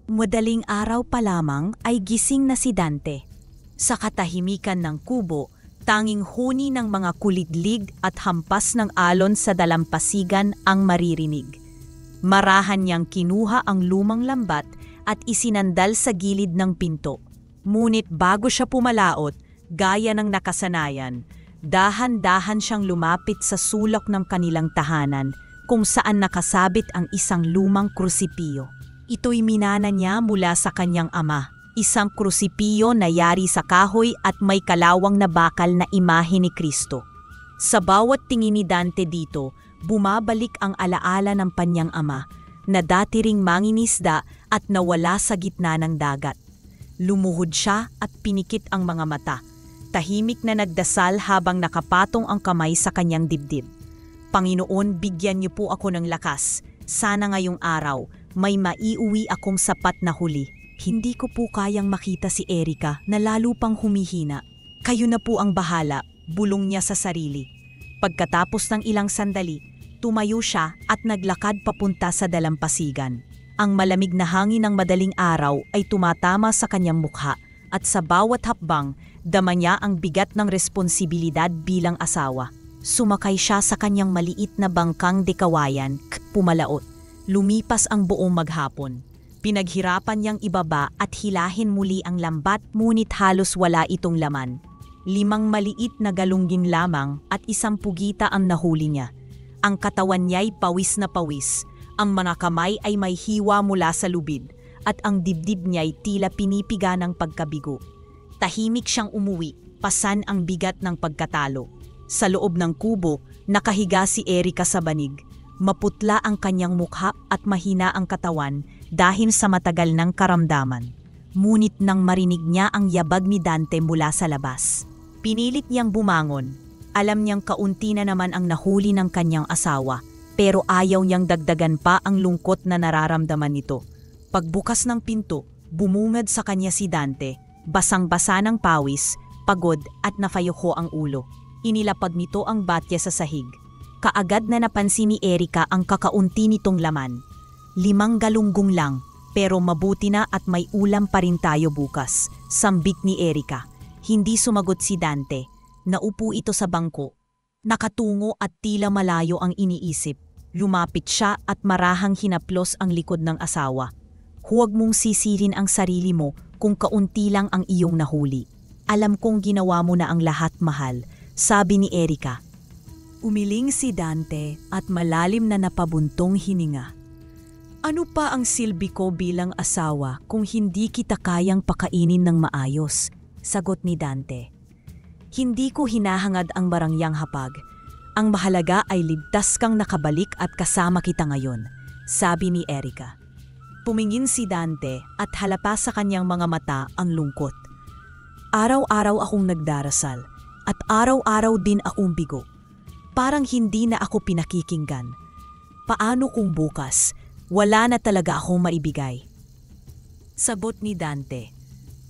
Madaling araw pa lamang ay gising na si Dante. Sa katahimikan ng kubo, tanging huni ng mga kulidlig at hampas ng alon sa dalampasigan ang maririnig. Marahan niyang kinuha ang lumang lambat at isinandal sa gilid ng pinto. Ngunit bago siya pumalaot, gaya ng nakasanayan, dahan-dahan siyang lumapit sa sulok ng kanilang tahanan kung saan nakasabit ang isang lumang krusipiyo. Ito'y minana niya mula sa kanyang ama, isang krusipiyo na yari sa kahoy at may kalawang na bakal na imahe ni Kristo. Sa bawat tingin ni Dante dito, bumabalik ang alaala ng kanyang ama na dati ring mangingisda at nawala sa gitna ng dagat. Lumuhod siya at pinikit ang mga mata. Tahimik na nagdasal habang nakapatong ang kamay sa kanyang dibdib. Panginoon, bigyan niyo po ako ng lakas. Sana ngayong araw, may maiuwi akong sapat na huli. Hindi ko po kayang makita si Erica na lalo pang humihina. Kayo na po ang bahala, bulong niya sa sarili. Pagkatapos ng ilang sandali, tumayo siya at naglakad papunta sa dalampasigan. Ang malamig na hangin ng madaling araw ay tumatama sa kanyang mukha at sa bawat hakbang, dama niya ang bigat ng responsibilidad bilang asawa. Sumakay siya sa kanyang maliit na bangkang dekawayan, pumalaot. Lumipas ang buong maghapon. Pinaghirapan niyang ibaba at hilahin muli ang lambat ngunit halos wala itong laman. 5 maliit na galungging lamang at isang pugita ang nahuli niya. Ang katawan niya'y pawis na pawis. Ang mga kamay ay may hiwa mula sa lubid at ang dibdib niya'y tila pinipiga ng pagkabigo. Tahimik siyang umuwi, pasan ang bigat ng pagkatalo. Sa loob ng kubo, nakahiga si Erica sa banig. Maputla ang kanyang mukha at mahina ang katawan dahil sa matagal ng karamdaman. Ngunit nang marinig niya ang yabag ni Dante mula sa labas, pinilit niyang bumangon. Alam niyang kaunti na naman ang nahuli ng kanyang asawa, pero ayaw niyang dagdagan pa ang lungkot na nararamdaman nito. Pagbukas ng pinto, bumungad sa kanya si Dante, basang-basa ng pawis, pagod at nafayuko ang ulo. Inilapag nito ang batya sa sahig. Kaagad na napansin ni Erica ang kakaunti nitong laman. 5 galunggong lang, pero mabuti na at may ulam pa rin tayo bukas, sambit ni Erica. Hindi sumagot si Dante. Naupo ito sa bangko. Nakatungo at tila malayo ang iniisip. Lumapit siya at marahang hinaplos ang likod ng asawa. Huwag mong sisirin ang sarili mo kung kaunti lang ang iyong nahuli. Alam kong ginawa mo na ang lahat, mahal, sabi ni Erica. Umiling si Dante at malalim na napabuntong hininga. Ano pa ang silbi ko bilang asawa kung hindi kita kayang pakainin ng maayos? Sagot ni Dante. Hindi ko hinahangad ang barangyang hapag. Ang mahalaga ay ligtas kang nakabalik at kasama kita ngayon, sabi ni Erica. Pumingin si Dante at halata sa kanyang mga mata ang lungkot. Araw-araw akong nagdarasal at araw-araw din akong bigo. Parang hindi na ako pinakikinggan. Paano kung bukas, wala na talaga akong maibigay? Sagot ni Dante,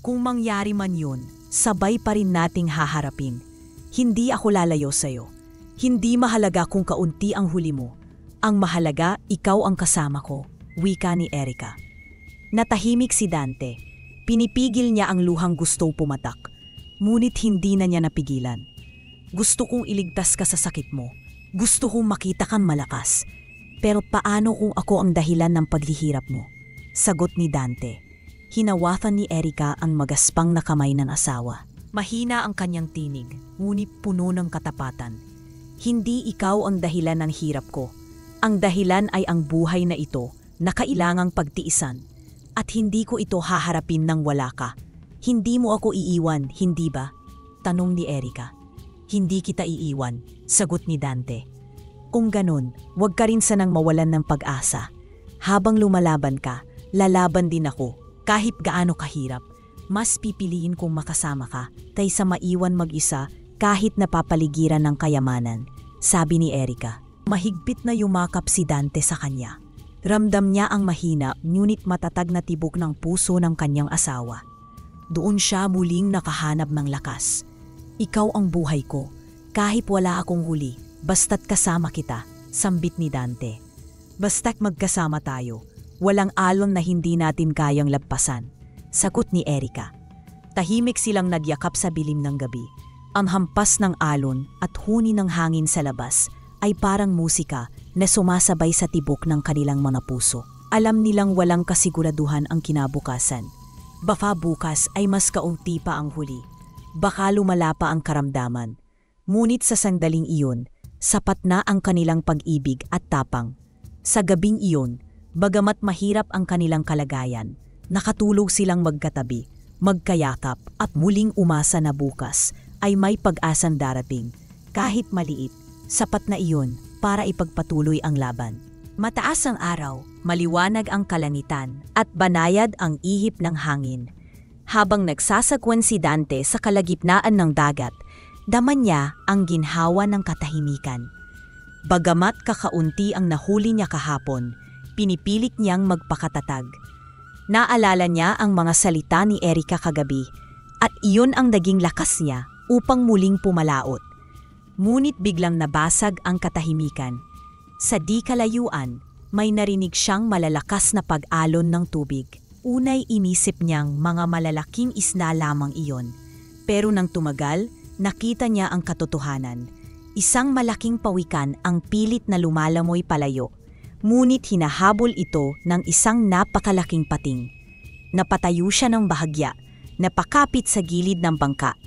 kung mangyari man yun, sabay pa rin nating haharapin. Hindi ako lalayo sa'yo. Hindi mahalaga kung kaunti ang huli mo. Ang mahalaga, ikaw ang kasama ko, wika ni Erica. Natahimik si Dante. Pinipigil niya ang luhang gustong pumatak. Ngunit hindi na niya napigilan. Gusto kong iligtas ka sa sakit mo. Gusto kong makita kang malakas. Pero paano kung ako ang dahilan ng paghihirap mo? Sagot ni Dante. Hinawakan ni Erica ang magaspang na kamay ng asawa. Mahina ang kanyang tinig, ngunit puno ng katapatan. Hindi ikaw ang dahilan ng hirap ko. Ang dahilan ay ang buhay na ito na kailangang pagtiisan. At hindi ko ito haharapin nang wala ka. Hindi mo ako iiwan, hindi ba? Tanong ni Erica. Hindi kita iiwan, sagot ni Dante. Kung ganun, huwag ka rin sanang mawalan ng pag-asa. Habang lumalaban ka, lalaban din ako. Kahit gaano kahirap, mas pipiliin kong makasama ka kaysa maiwan mag-isa kahit napapaligiran ng kayamanan, sabi ni Erica. Mahigpit na yumakap si Dante sa kanya. Ramdam niya ang mahina ngunit matatag na tibok ng puso ng kanyang asawa. Doon siya muling nakahanap ng lakas. Ikaw ang buhay ko, kahit wala akong huli, basta't kasama kita, sambit ni Dante. Basta't magkasama tayo, Walang alon na hindi natin kayang lagpasan, sagot ni Erika. Tahimik silang nagyakap sa bilim ng gabi. Ang hampas ng alon at huni ng hangin sa labas ay parang musika na sumasabay sa tibok ng kanilang mga puso. Alam nilang walang kasiguraduhan ang kinabukasan. Baka bukas ay mas kaunti pa ang huli. Baka lumala pa ang karamdaman. Ngunit sa sandaling iyon, sapat na ang kanilang pag-ibig at tapang. Sa gabing iyon, bagamat mahirap ang kanilang kalagayan, nakatulog silang magkatabi, magkayakap at muling umasa na bukas ay may pag-asang darating. Kahit maliit, sapat na iyon para ipagpatuloy ang laban. Mataas ang araw, maliwanag ang kalangitan at banayad ang ihip ng hangin. Habang nagsasagwan si Dante sa kalagitnaan ng dagat, daman niya ang ginhawa ng katahimikan. Bagamat kakaunti ang nahuli niya kahapon, pinipilit niyang magpakatatag. Naalala niya ang mga salita ni Erika kagabi at iyon ang naging lakas niya upang muling pumalaot. Ngunit biglang nabasag ang katahimikan. Sa di kalayuan, may narinig siyang malalakas na pag-alon ng tubig. Unay inisip niyang mga malalaking isla lamang iyon. Pero nang tumagal, nakita niya ang katotohanan. Isang malaking pawikan ang pilit na lumalamoy palayo. Ngunit hinahabol ito ng isang napakalaking pating. Napatayo siya ng bahagya, napakapit sa gilid ng bangka.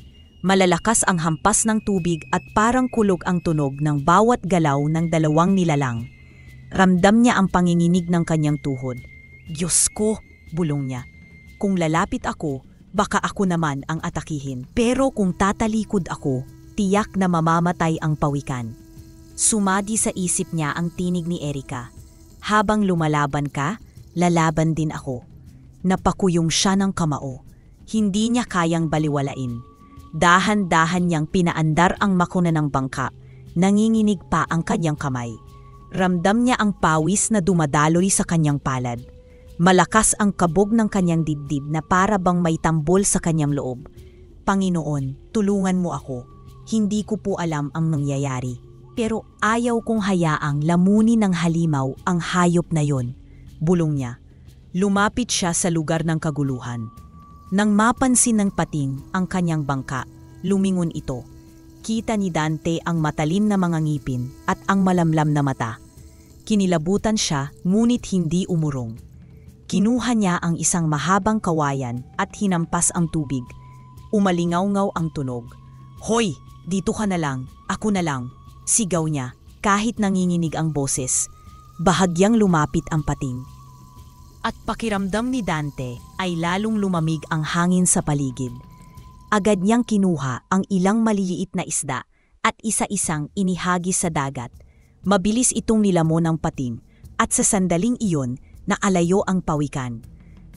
Malalakas ang hampas ng tubig at parang kulog ang tunog ng bawat galaw ng dalawang nilalang. Ramdam niya ang panginginig ng kanyang tuhod. Diyos ko, bulong niya. Kung lalapit ako, baka ako naman ang atakihin. Pero kung tatalikod ako, tiyak na mamamatay ang pawikan. Sumadi sa isip niya ang tinig ni Erika. Habang lumalaban ka, lalaban din ako. Napakuyong siya ng kamao. Hindi niya kayang baliwalain. Dahan-dahan niyang pinaandar ang makuna ng bangka. Nanginginig pa ang kanyang kamay. Ramdam niya ang pawis na dumadaloy sa kanyang palad. Malakas ang kabog ng kanyang dibdib na para bang may tambol sa kanyang loob. Panginoon, tulungan mo ako. Hindi ko po alam ang nangyayari. Pero ayaw kong hayaang lamunin ng halimaw ang hayop na yon, bulong niya. Lumapit siya sa lugar ng kaguluhan. Nang mapansin ng pating ang kanyang bangka, lumingon ito. Kita ni Dante ang matalim na mga ngipin at ang malamlam na mata. Kinilabutan siya ngunit hindi umurong. Kinuha niya ang isang mahabang kawayan at hinampas ang tubig. Umalingaw-ngaw ang tunog. Hoy, dito ka na lang, ako na lang, sigaw niya kahit nanginginig ang boses. Bahagyang lumapit ang pating. At pakiramdam ni Dante ay lalong lumamig ang hangin sa paligid. Agad niyang kinuha ang ilang maliliit na isda at isa-isang inihagis sa dagat. Mabilis itong nilamon ng pating at sa sandaling iyon naalayo ang pawikan.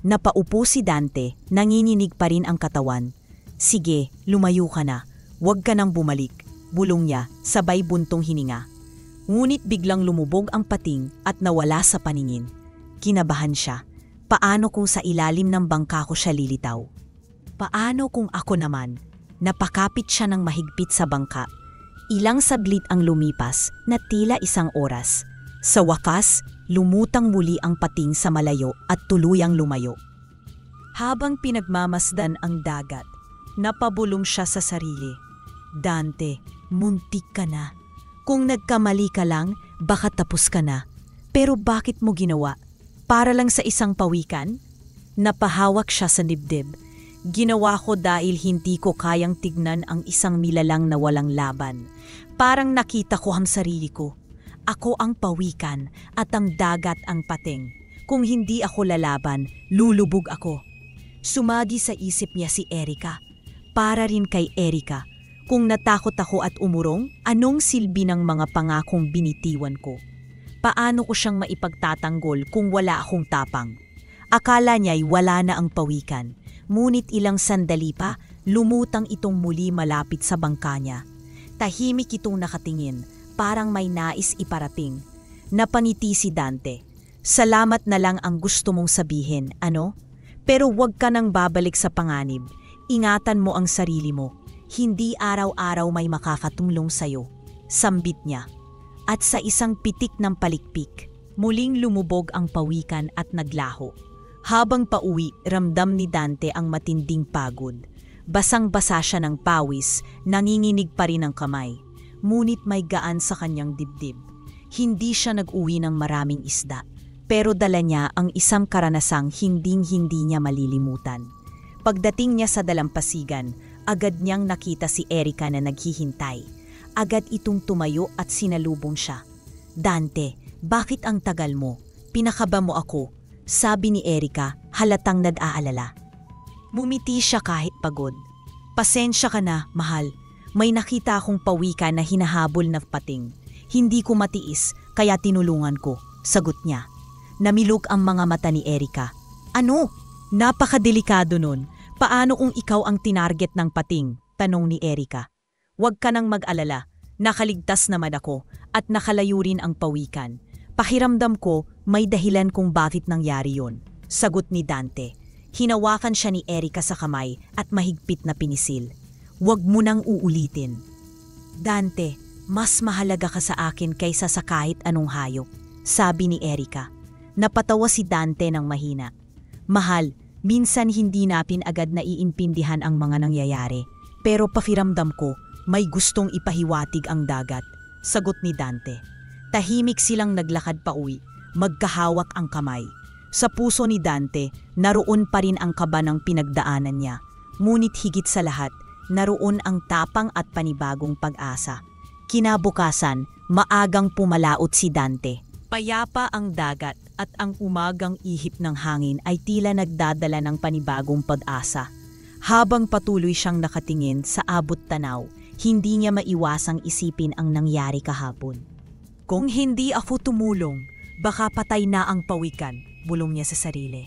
Napaupo si Dante, nanginginig pa rin ang katawan. Sige, lumayo ka na. Huwag ka nang bumalik, bulong niya sabay buntong hininga. Ngunit biglang lumubog ang pating at nawala sa paningin. Kinabahan siya. Paano kung sa ilalim ng bangka ko siya lilitaw? Paano kung ako naman? Napakapit siya ng mahigpit sa bangka. Ilang saglit ang lumipas na tila isang oras. Sa wakas, lumutang muli ang pating sa malayo at tuluyang lumayo. Habang pinagmamasdan ang dagat, napabulong siya sa sarili. Dante, muntik ka na. Kung nagkamali ka lang, baka tapos ka na. Pero bakit mo ginawa? Para lang sa isang pawikan? Napahawak siya sa dibdib. Ginawa ko dahil hindi ko kayang tignan ang isang nilalang na walang laban. Parang nakita ko ang sarili ko. Ako ang pawikan at ang dagat ang pating. Kung hindi ako lalaban, lulubog ako. Sumagi sa isip niya si Erika. Para rin kay Erika. Kung natakot ako at umurong, anong silbi ng mga pangakong binitiwan ko? Paano ko siyang maipagtatanggol kung wala akong tapang? Akala niya'y wala na ang pawikan. Ngunit ilang sandali pa, lumutang itong muli malapit sa bangka niya. Tahimik itong nakatingin, parang may nais iparating. Napangiti si Dante. Salamat na lang ang gusto mong sabihin, ano? Pero huwag ka nang babalik sa panganib. Ingatan mo ang sarili mo. Hindi araw-araw may makakatulong sa'yo. Sambit niya. At sa isang pitik ng palikpik, Muling lumubog ang pawikan at naglaho. Habang pauwi, ramdam ni Dante ang matinding pagod. Basang-basa siya ng pawis, nanginginig pa rin ang kamay. Ngunit may gaan sa kanyang dibdib. Hindi siya nag-uwi ng maraming isda, pero dala niya ang isang karanasang hinding-hindi niya malilimutan. Pagdating niya sa dalampasigan, agad niyang nakita si Erica na naghihintay. Agad itong tumayo at sinalubong siya. "Dante, bakit ang tagal mo? Pinakaba mo ako," sabi ni Erica, halatang nag-aalala. Bumiti siya kahit pagod. "Pasensya ka na, mahal. May nakita akong pawikan na hinahabol na pating. Hindi ko matiis, kaya tinulungan ko," sagot niya. Namilog ang mga mata ni Erica. "Ano? Napakadelikado nun. Paano kung ikaw ang tinarget ng pating?" tanong ni Erica. "Huwag ka nang mag-alala. Nakaligtas naman ako at nakalayo rin ang pawikan. Pakiramdam ko may dahilan kung bakit nangyari yon," sagot ni Dante. Hinawakan siya ni Erica sa kamay at mahigpit na pinisil. "Huwag mo nang uulitin." "Dante, mas mahalaga ka sa akin kaysa sa kahit anong hayop," sabi ni Erica. Napatawa si Dante ng mahina. "Mahal, minsan hindi natin agad naiintindihan ang mga nangyayari. Pero pakiramdam ko, may gustong ipahiwatig ang dagat," sagot ni Dante. Tahimik silang naglakad pa uwi, magkahawak ang kamay. Sa puso ni Dante, naroon pa rin ang kaba ng pinagdaanan niya. Ngunit higit sa lahat, naroon ang tapang at panibagong pag-asa. Kinabukasan, maagang pumalaot si Dante. Payapa ang dagat at ang umagang ihip ng hangin ay tila nagdadala ng panibagong pag-asa. Habang patuloy siyang nakatingin sa abot tanaw, hindi niya maiwasang isipin ang nangyari kahapon. "Kung hindi ako tumulong, baka patay na ang pawikan," bulong niya sa sarili.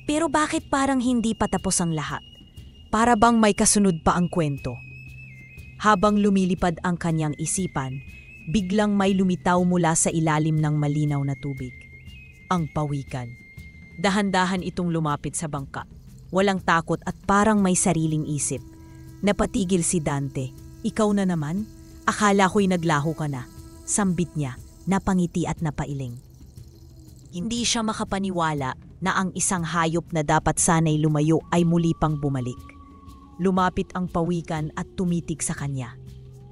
Pero bakit parang hindi pa tapos ang lahat? Para bang may kasunod pa ang kwento? Habang lumilipad ang kanyang isipan, biglang may lumitaw mula sa ilalim ng malinaw na tubig. Ang pawikan. Dahan-dahan itong lumapit sa bangka. Walang takot at parang may sariling isip. Napatigil si Dante. "Ikaw na naman? Akala ko'y naglaho ka na," sambit niya, napangiti at napailing. Hindi siya makapaniwala na ang isang hayop na dapat sanay lumayo ay muli pang bumalik. Lumapit ang pawikan at tumitig sa kanya.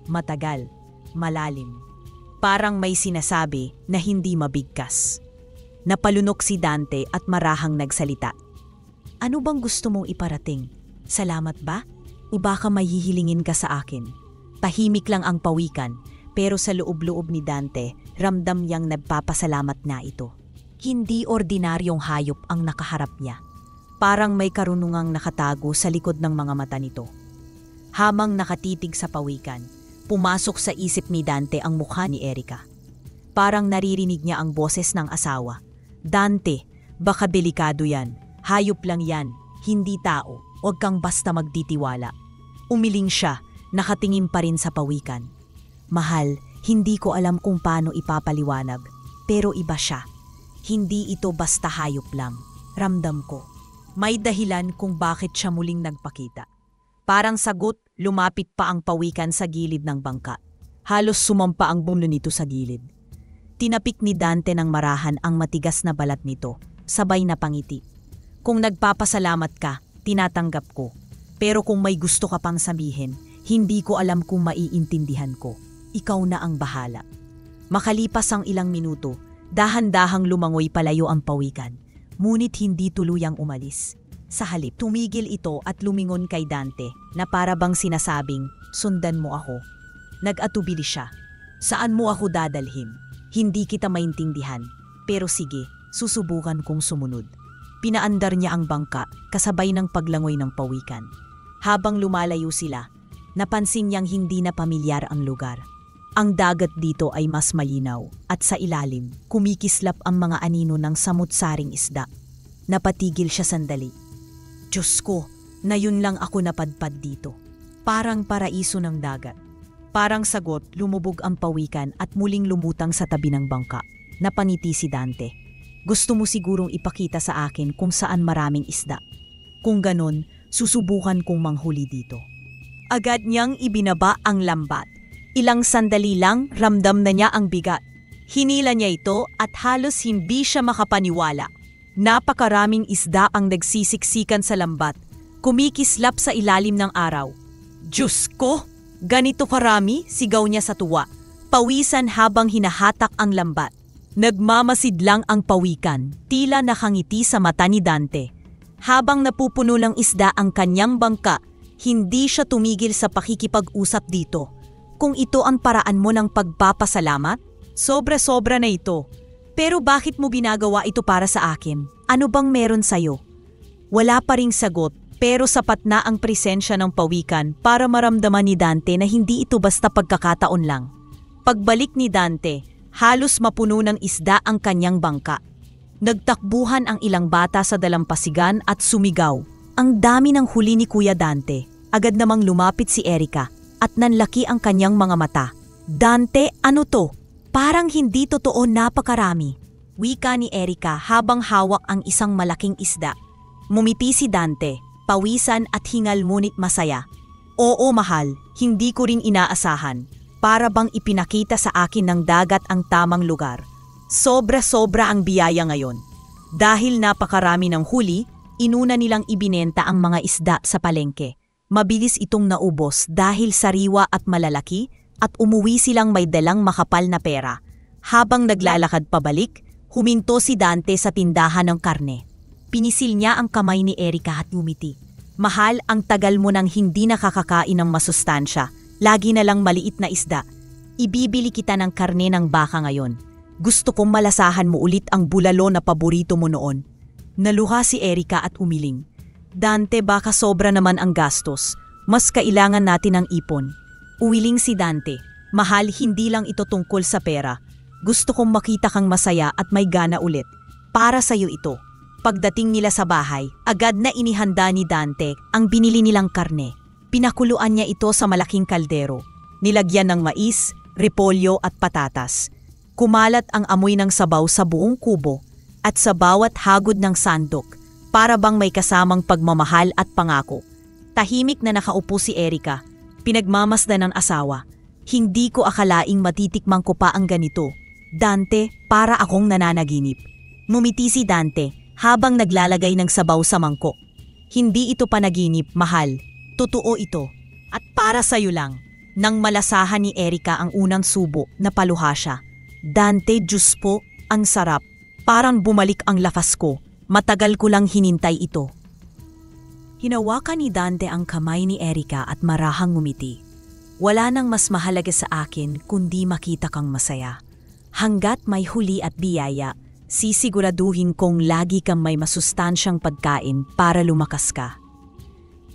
Matagal, malalim. Parang may sinasabi na hindi mabigkas. Napalunok si Dante at marahang nagsalita. "Ano bang gusto mong iparating? Salamat ba? O baka may hihilingin ka sa akin?" Tahimik lang ang pawikan, pero sa loob-loob ni Dante, ramdam niyang nagpapasalamat na ito. Hindi ordinaryong hayop ang nakaharap niya. Parang may karunungang nakatago sa likod ng mga mata nito. Hamang nakatitig sa pawikan, pumasok sa isip ni Dante ang mukha ni Erica. Parang naririnig niya ang boses ng asawa. "Dante, baka delikado yan. Hayop lang yan, hindi tao. Huwag kang basta magtitiwala." Umiling siya, nakatingin pa rin sa pawikan. "Mahal, hindi ko alam kung paano ipapaliwanag, pero iba siya. Hindi ito basta hayop lang. Ramdam ko. May dahilan kung bakit siya muling nagpakita." Parang sagot, lumapit pa ang pawikan sa gilid ng bangka. Halos sumampa ang bulo nito sa gilid. Tinapik ni Dante ng marahan ang matigas na balat nito, sabay na pangiti. "Kung nagpapasalamat ka, tinatanggap ko. Pero kung may gusto ka pang sabihin, hindi ko alam kung maiintindihan ko. Ikaw na ang bahala." Makalipas ang ilang minuto, dahan-dahang lumangoy palayo ang pawikan, ngunit hindi tuluyang umalis. Sa halip, tumigil ito at lumingon kay Dante na para bang sinasabing, "Sundan mo ako." Nag-atubili siya. "Saan mo ako dadalhin? Hindi kita maintindihan. Pero sige, susubukan kong sumunod." Pinaandar niya ang bangka kasabay ng paglangoy ng pawikan. Habang lumalayo sila, napansin niyang hindi na pamilyar ang lugar. Ang dagat dito ay mas malinaw at sa ilalim, kumikislap ang mga anino ng samut-saring isda. Napatigil siya sandali. "Diyos ko, na yun lang ako napadpad dito. Parang paraiso ng dagat." Parang sagot, lumubog ang pawikan at muling lumutang sa tabi ng bangka. Napangiti si Dante. "Gusto mo sigurong ipakita sa akin kung saan maraming isda. Kung ganon, susubukan kong manghuli dito." Agad niyang ibinaba ang lambat. Ilang sandali lang, ramdam na niya ang bigat. Hinila niya ito at halos hindi siya makapaniwala. Napakaraming isda ang nagsisiksikan sa lambat, kumikislap sa ilalim ng araw. Diyos ko! Ganito karami, sigaw niya sa tuwa. Pawisan habang hinahatak ang lambat. Nagmamasid lang ang pawikan, tila nakangiti sa mata ni Dante. Habang napupuno ng isda ang kanyang bangka, hindi siya tumigil sa pakikipag-usap dito. Kung ito ang paraan mo ng pagpapasalamat, sobra-sobra na ito. Pero bakit mo ginagawa ito para sa akin? Ano bang meron sa'yo? Wala pa ring sagot, pero sapat na ang presensya ng pawikan para maramdaman ni Dante na hindi ito basta pagkakataon lang. Pagbalik ni Dante, halos mapuno ng isda ang kanyang bangka. Nagtakbuhan ang ilang bata sa dalampasigan at sumigaw. Ang dami ng huli ni Kuya Dante. Agad namang lumapit si Erica at nanlaki ang kanyang mga mata. Dante, ano to? Parang hindi totoo, napakarami. Wika ni Erica habang hawak ang isang malaking isda. Mumiti si Dante, pawisan at hingal ngunit masaya. Oo mahal, hindi ko rin inaasahan. Para bang ipinakita sa akin ng dagat ang tamang lugar. Sobra-sobra ang biyaya ngayon. Dahil napakarami ng huli, inuna nilang ibinenta ang mga isda sa palengke. Mabilis itong naubos dahil sariwa at malalaki at umuwi silang may dalang makapal na pera. Habang naglalakad pabalik, huminto si Dante sa tindahan ng karne. Pinisil niya ang kamay ni Erica at ngumiti. Mahal, ang tagal mo nang hindi nakakakain ng masustansya. Lagi na lang maliit na isda. Ibibili kita ng karne ng baka ngayon. Gusto kong malasahan mo ulit ang bulalo na paborito mo noon. Naluha si Erica at umiling. Dante, baka sobra naman ang gastos. Mas kailangan natin ng ipon. Uwiling si Dante. Mahal, hindi lang ito tungkol sa pera. Gusto kong makita kang masaya at may gana ulit. Para sa'yo ito. Pagdating nila sa bahay, agad na inihanda ni Dante ang binili nilang karne. Pinakuluan niya ito sa malaking kaldero. Nilagyan ng mais, repolyo at patatas. Kumalat ang amoy ng sabaw sa buong kubo at sa bawat hagod ng sandok. Para bang may kasamang pagmamahal at pangako. Tahimik na nakaupo si Erica, pinagmamasdan ng asawa. Hindi ko akalaing matitikmang ko pa ang ganito. Dante, para akong nananaginip. Mumiti si Dante habang naglalagay ng sabaw sa mangkok. Hindi ito panaginip, mahal. Totoo ito. At para sa'yo lang. Nang malasahan ni Erica ang unang subo, napaluha siya. Dante, Diyos po, ang sarap. Parang bumalik ang lakas ko. Matagal ko lang hinintay ito. Hinawakan ni Dante ang kamay ni Erica at marahang ngumiti. Wala nang mas mahalaga sa akin kundi makita kang masaya. Hanggat may huli at biyaya, sisiguraduhin kong lagi kang may masustansyang pagkain para lumakas ka.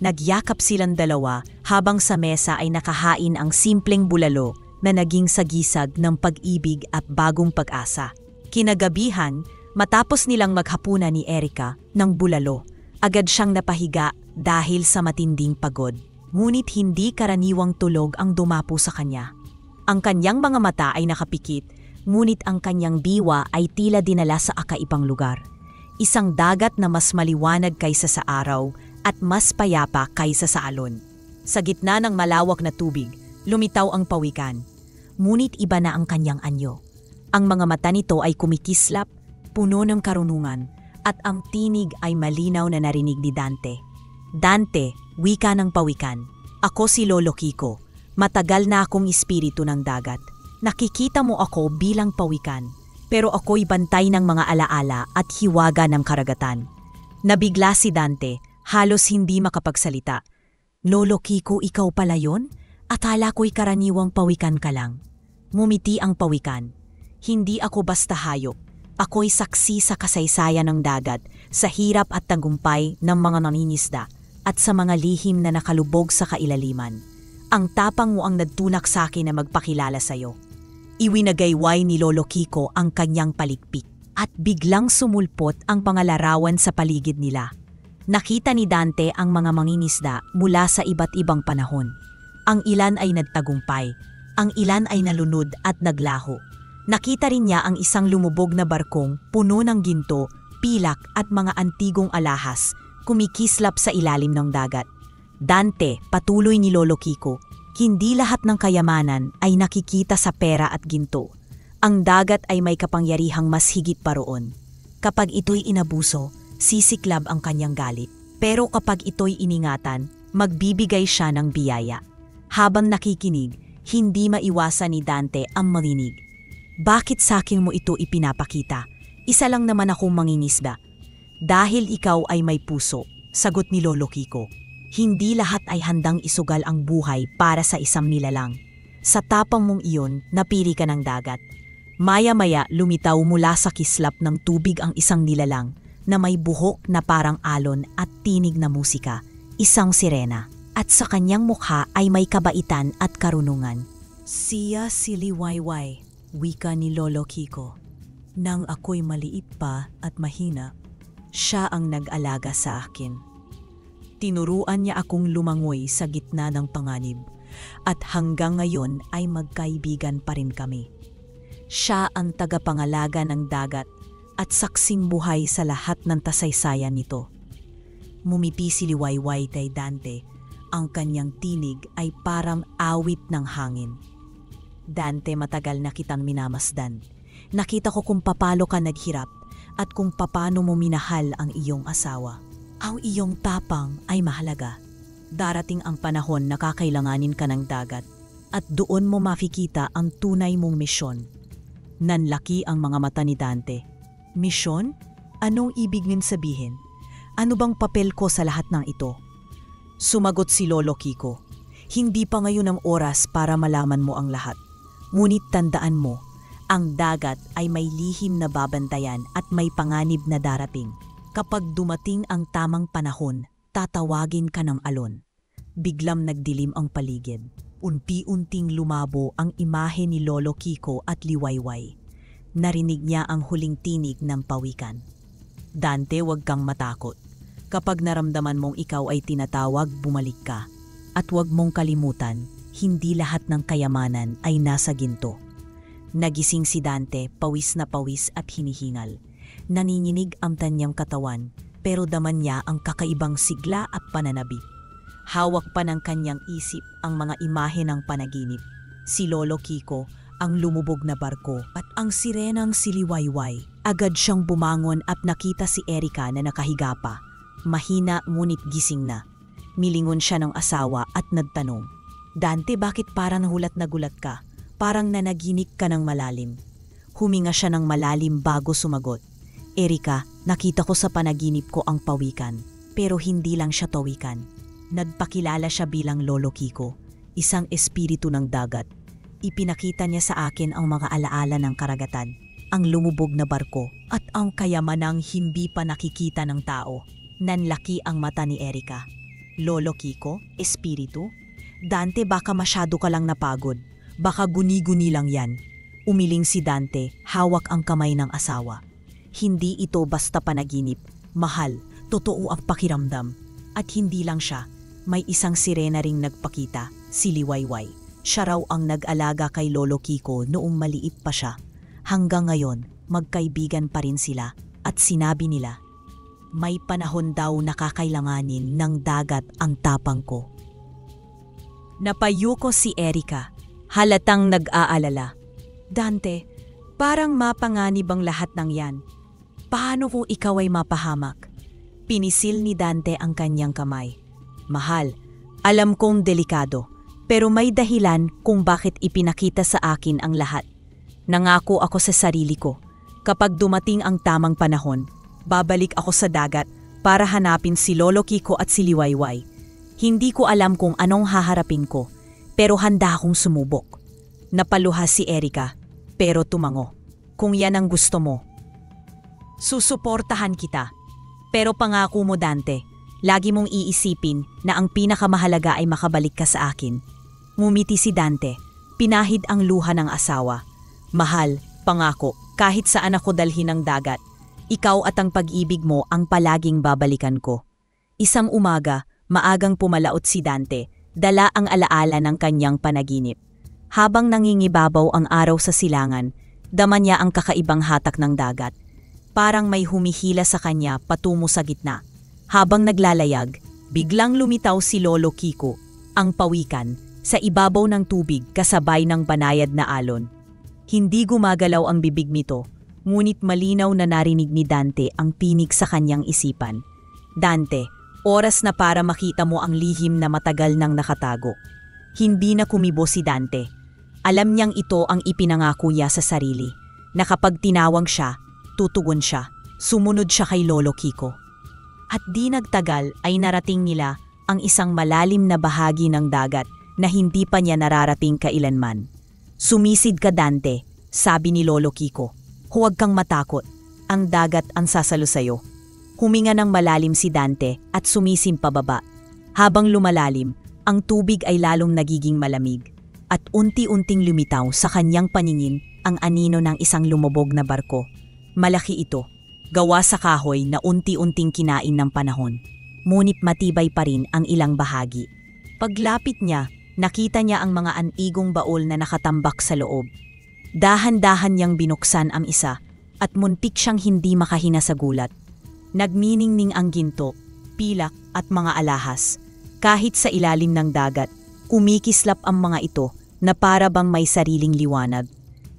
Nagyakap silang dalawa habang sa mesa ay nakahain ang simpleng bulalo na naging sagisag ng pag-ibig at bagong pag-asa. Kinagabihan, matapos nilang maghapunan ni Erica ng bulalo, agad siyang napahiga dahil sa matinding pagod. Ngunit hindi karaniwang tulog ang dumapo sa kanya. Ang kanyang mga mata ay nakapikit, ngunit ang kanyang diwa ay tila dinala sa kakaibang lugar. Isang dagat na mas maliwanag kaysa sa araw at mas payapa kaysa sa alon. Sa gitna ng malawak na tubig, lumitaw ang pawikan. Ngunit iba na ang kanyang anyo. Ang mga mata nito ay kumikislap, puno ng karunungan, at ang tinig ay malinaw na narinig ni Dante. Dante, wika ng pawikan. Ako si Lolo Kiko. Matagal na akong espiritu ng dagat. Nakikita mo ako bilang pawikan, pero ako'y bantay ng mga alaala at hiwaga ng karagatan. Nabigla si Dante, halos hindi makapagsalita. Lolo Kiko, ikaw pala yon? Akala ko'y karaniwang pawikan ka lang. Ngumiti ang pawikan. Hindi ako basta hayop. Ako'y saksi sa kasaysayan ng dagat, sa hirap at tagumpay ng mga nangingisda, at sa mga lihim na nakalubog sa kailaliman. Ang tapang mo ang nagtunak sa akin na magpakilala sa'yo. Iwinagayway ni Lolo Kiko ang kanyang palikpik, at biglang sumulpot ang pangalarawan sa paligid nila. Nakita ni Dante ang mga mangingisda mula sa iba't ibang panahon. Ang ilan ay nagtagumpay, ang ilan ay nalunod at naglaho. Nakita rin niya ang isang lumubog na barkong puno ng ginto, pilak at mga antigong alahas, kumikislap sa ilalim ng dagat. Dante, patuloy ni Lolo Kiko, hindi lahat ng kayamanan ay nakikita sa pera at ginto. Ang dagat ay may kapangyarihang mas higit pa roon. Kapag ito'y inabuso, sisiklab ang kanyang galit. Pero kapag ito'y iningatan, magbibigay siya ng biyaya. Habang nakikinig, hindi maiwasan ni Dante ang marinig. Bakit sakin mo ito ipinapakita? Isa lang naman akong mangingisda. Dahil ikaw ay may puso, sagot ni Lolo Kiko. Hindi lahat ay handang isugal ang buhay para sa isang nilalang. Sa tapang mong iyon, napili ka ng dagat. Maya-maya lumitaw mula sa kislap ng tubig ang isang nilalang na may buhok na parang alon at tinig na musika, isang sirena. At sa kanyang mukha ay may kabaitan at karunungan. Siya si Liwayway, wika ni Lolo Kiko. Nang ako'y maliit pa at mahina, siya ang nag-alaga sa akin. Tinuruan niya akong lumangoy sa gitna ng panganib at hanggang ngayon ay magkaibigan pa rin kami. Siya ang tagapangalaga ng dagat at saksing buhay sa lahat ng kasaysayan nito. Mumiti si Liwayway kay Dante. Ang kanyang tinig ay parang awit ng hangin. Dante, matagal na kitang minamasdan. Nakita ko kung papalo ka naghirap at kung papano mo minahal ang iyong asawa. Ang iyong tapang ay mahalaga. Darating ang panahon na kakailanganin ka ng dagat at doon mo makikita ang tunay mong misyon. Nanlaki ang mga mata ni Dante. Misyon? Anong ibig nin sabihin? Ano bang papel ko sa lahat ng ito? Sumagot si Lolo Kiko. Hindi pa ngayon ang oras para malaman mo ang lahat. Ngunit tandaan mo, ang dagat ay may lihim na babantayan at may panganib na darating. Kapag dumating ang tamang panahon, tatawagin ka ng alon. Biglang nagdilim ang paligid. Unti-unting lumabo ang imahe ni Lolo Kiko at Liwayway. Narinig niya ang huling tinig ng pawikan. Dante, huwag kang matakot. Kapag naramdaman mong ikaw ay tinatawag, bumalik ka. At huwag mong kalimutan, hindi lahat ng kayamanan ay nasa ginto. Nagising si Dante, pawis na pawis at hinihingal. Nanginginig ang kanyang katawan, pero daman niya ang kakaibang sigla at pananabik. Hawak pa ng kanyang isip ang mga imahe ng panaginip. Si Lolo Kiko, ang lumubog na barko, at ang sirenang si Liwayway. Agad siyang bumangon at nakita si Erika na nakahiga pa. Mahina ngunit gising na. Milingon siya ng asawa at nagtanong, Dante, bakit parang nahulat na gulat ka? Parang nanaginip ka ng malalim. Huminga siya ng malalim bago sumagot. Erika, nakita ko sa panaginip ko ang pawikan. Pero hindi lang siya tawikan. Nagpakilala siya bilang Lolo Kiko, isang espiritu ng dagat. Ipinakita niya sa akin ang mga alaala ng karagatan, ang lumubog na barko at ang kayamanang hindi pa nakikita ng tao. Nanlaki ang mata ni Erika. Lolo Kiko, espiritu? Dante, baka masyado ka lang napagod. Baka guni-guni lang yan. Umiling si Dante, hawak ang kamay ng asawa. Hindi ito basta panaginip. Mahal, totoo ang pakiramdam. At hindi lang siya, may isang sirena ring nagpakita, si Liwayway. Siya raw ang nag-alaga kay Lolo Kiko noong maliit pa siya. Hanggang ngayon, magkaibigan pa rin sila at sinabi nila, may panahon daw na kakailanganin ng dagat ang tapang ko. Napayuko si Erika, halatang nag-aalala. Dante, parang mapanganib ang lahat ng yan. Paano kung ikaw ay mapahamak? Pinisil ni Dante ang kanyang kamay. Mahal, alam kong delikado, pero may dahilan kung bakit ipinakita sa akin ang lahat. Nangako ako sa sarili ko, kapag dumating ang tamang panahon, babalik ako sa dagat para hanapin si Lolo Kiko at si Liwayway. Hindi ko alam kung anong haharapin ko, pero handa akong sumubok. Napaluha si Erika, pero tumango. Kung yan ang gusto mo, susuportahan kita. Pero pangako mo, Dante, lagi mong iisipin na ang pinakamahalaga ay makabalik ka sa akin. Ngumiti si Dante, pinahid ang luha ng asawa. Mahal, pangako, kahit saan ako dalhin ng dagat, ikaw at ang pag-ibig mo ang palaging babalikan ko. Isang umaga, maagang pumalaot si Dante, dala ang alaala ng kanyang panaginip. Habang nangingibabaw ang araw sa silangan, dama niya ang kakaibang hatak ng dagat. Parang may humihila sa kanya patungo sa gitna. Habang naglalayag, biglang lumitaw si Lolo Kiko, ang pawikan, sa ibabaw ng tubig kasabay ng banayad na alon. Hindi gumagalaw ang bibig nito, ngunit malinaw na narinig ni Dante ang tinig sa kanyang isipan. Dante, oras na para makita mo ang lihim na matagal nang nakatago. Hindi na kumibo si Dante. Alam niyang ito ang ipinangako niya sa sarili, na kapag tinawag siya, tutugon siya. Sumunod siya kay Lolo Kiko. At di nagtagal ay narating nila ang isang malalim na bahagi ng dagat na hindi pa niya nararating kailanman. Sumisid ka, Dante, sabi ni Lolo Kiko. Huwag kang matakot, ang dagat ang sasalo sa'yo. Huminga ng malalim si Dante at sumisim pababa. Habang lumalalim, ang tubig ay lalong nagiging malamig at unti-unting lumitaw sa kanyang paningin ang anino ng isang lumubog na barko. Malaki ito, gawa sa kahoy na unti-unting kinain ng panahon. Ngunit matibay pa rin ang ilang bahagi. Paglapit niya, nakita niya ang mga antigong baul na nakatambak sa loob. Dahan-dahan niyang binuksan ang isa at muntik siyang hindi makahina sa gulat. Nagniningning ang ginto, pilak at mga alahas. Kahit sa ilalim ng dagat, kumikislap ang mga ito na para bang may sariling liwanag.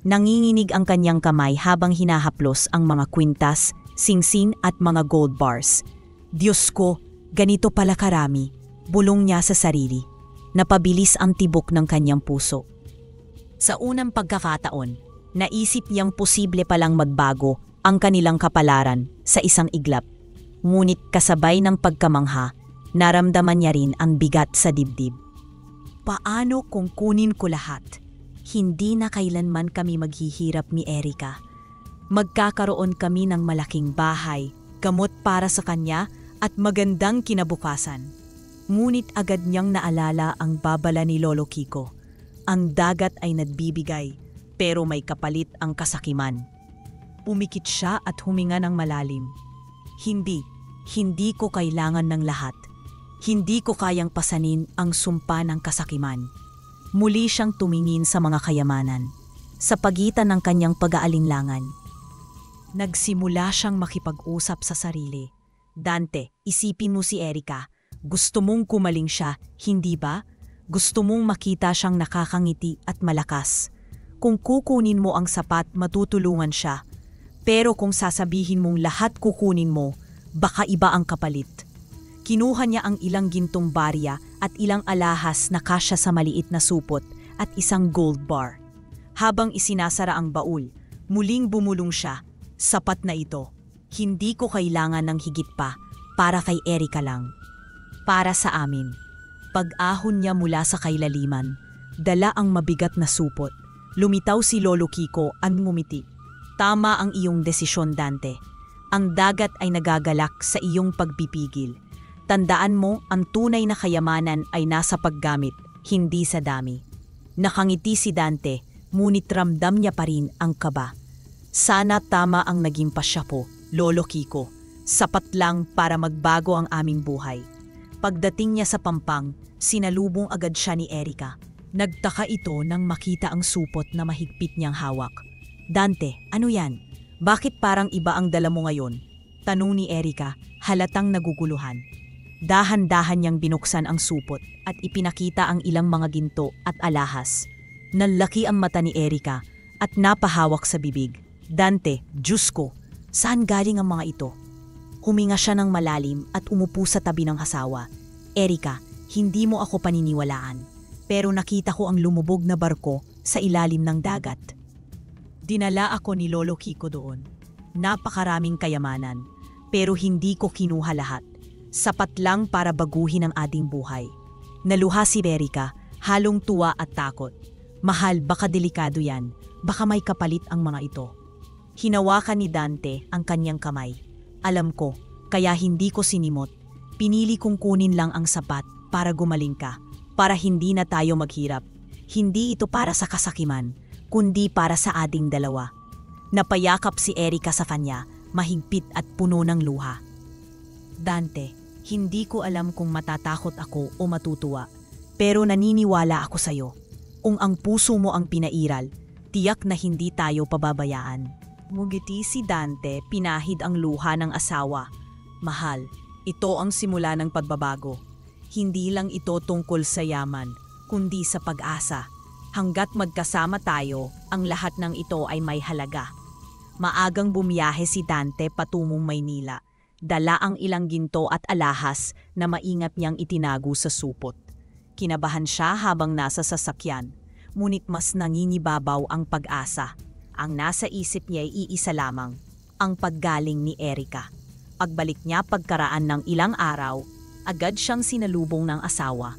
Nanginginig ang kanyang kamay habang hinahaplos ang mga kwintas, singsing at mga gold bars. Diyos ko, ganito pala karami, bulong niya sa sarili. Napabilis ang tibok ng kanyang puso. Sa unang pagkakataon, naisip niyang posible palang magbago ang kanilang kapalaran sa isang iglap. Ngunit kasabay ng pagkamangha, naramdaman niya rin ang bigat sa dibdib. Paano kung kunin ko lahat? Hindi na kailanman kami maghihirap ni Erika. Magkakaroon kami ng malaking bahay, gamot para sa kanya at magandang kinabukasan. Ngunit agad niyang naalala ang babala ni Lolo Kiko. Ang dagat ay nagbibigay, pero may kapalit ang kasakiman. Pumikit siya at huminga ng malalim. Hindi ko kailangan ng lahat. Hindi ko kayang pasanin ang sumpa ng kasakiman. Muli siyang tumingin sa mga kayamanan. Sa pagitan ng kanyang pag-aalinlangan, nagsimula siyang makipag-usap sa sarili. Dante, isipin mo si Erika. Gusto mong kumaling siya, hindi ba? Gusto mong makita siyang nakakangiti at malakas. Kung kukunin mo ang sapat, matutulungan siya. Pero kung sasabihin mong lahat kukunin mo, baka iba ang kapalit. Kinuha niya ang ilang gintong barya at ilang alahas na kasya sa maliit na supot at isang gold bar. Habang isinasara ang baul, muling bumulong siya. Sapat na ito. Hindi ko kailangan ng higit pa para kay Erika lang. Para sa amin. Pag-ahon niya mula sa kailaliman, dala ang mabigat na supot. Lumitaw si Lolo Kiko at ngumiti. Tama ang iyong desisyon, Dante. Ang dagat ay nagagalak sa iyong pagpipigil. Tandaan mo, ang tunay na kayamanan ay nasa paggamit, hindi sa dami. Nakangiti si Dante, ngunit ramdam niya pa rin ang kaba. Sana tama ang naging pasya po, Lolo Kiko. Sapat lang para magbago ang aming buhay. Pagdating niya sa pampang, sinalubong agad siya ni Erika. Nagtaka ito nang makita ang supot na mahigpit niyang hawak. Dante, ano yan? Bakit parang iba ang dala mo ngayon? Tanong ni Erika, halatang naguguluhan. Dahan-dahan niyang binuksan ang supot at ipinakita ang ilang mga ginto at alahas. Nalaki ang mata ni Erika at napahawak sa bibig. Dante, Diyos ko, saan galing ang mga ito? Huminga siya ng malalim at umupo sa tabi ng asawa. Erika, hindi mo ako paniniwalaan, pero nakita ko ang lumubog na barko sa ilalim ng dagat. Dinala ako ni Lolo Kiko doon. Napakaraming kayamanan, pero hindi ko kinuha lahat. Sapat lang para baguhin ang ating buhay. Naluha si Erika, halong tuwa at takot. Mahal, baka delikado yan. Baka may kapalit ang mga ito. Hinawakan ni Dante ang kanyang kamay. Alam ko, kaya hindi ko sinimot. Pinili kong kunin lang ang sapat para gumaling ka, para hindi na tayo maghirap. Hindi ito para sa kasakiman, kundi para sa ating dalawa. Napayakap si Erika sa kanya, mahigpit at puno ng luha. Dante, hindi ko alam kung matatakot ako o matutuwa, pero naniniwala ako sa'yo. Kung ang puso mo ang pinairal, tiyak na hindi tayo pababayaan. Ngumiti si Dante, pinahid ang luha ng asawa. Mahal, ito ang simula ng pagbabago. Hindi lang ito tungkol sa yaman, kundi sa pag-asa. Hanggat magkasama tayo, ang lahat ng ito ay may halaga. Maagang bumiyahe si Dante patungong Maynila. Dala ang ilang ginto at alahas na maingat niyang itinago sa supot. Kinabahan siya habang nasa sasakyan, ngunit mas nanginibabaw ang pag-asa. Ang nasa isip niya ay iisa lamang, ang paggaling ni Erica. Pagbalik niya pagkaraan ng ilang araw, agad siyang sinalubong ng asawa.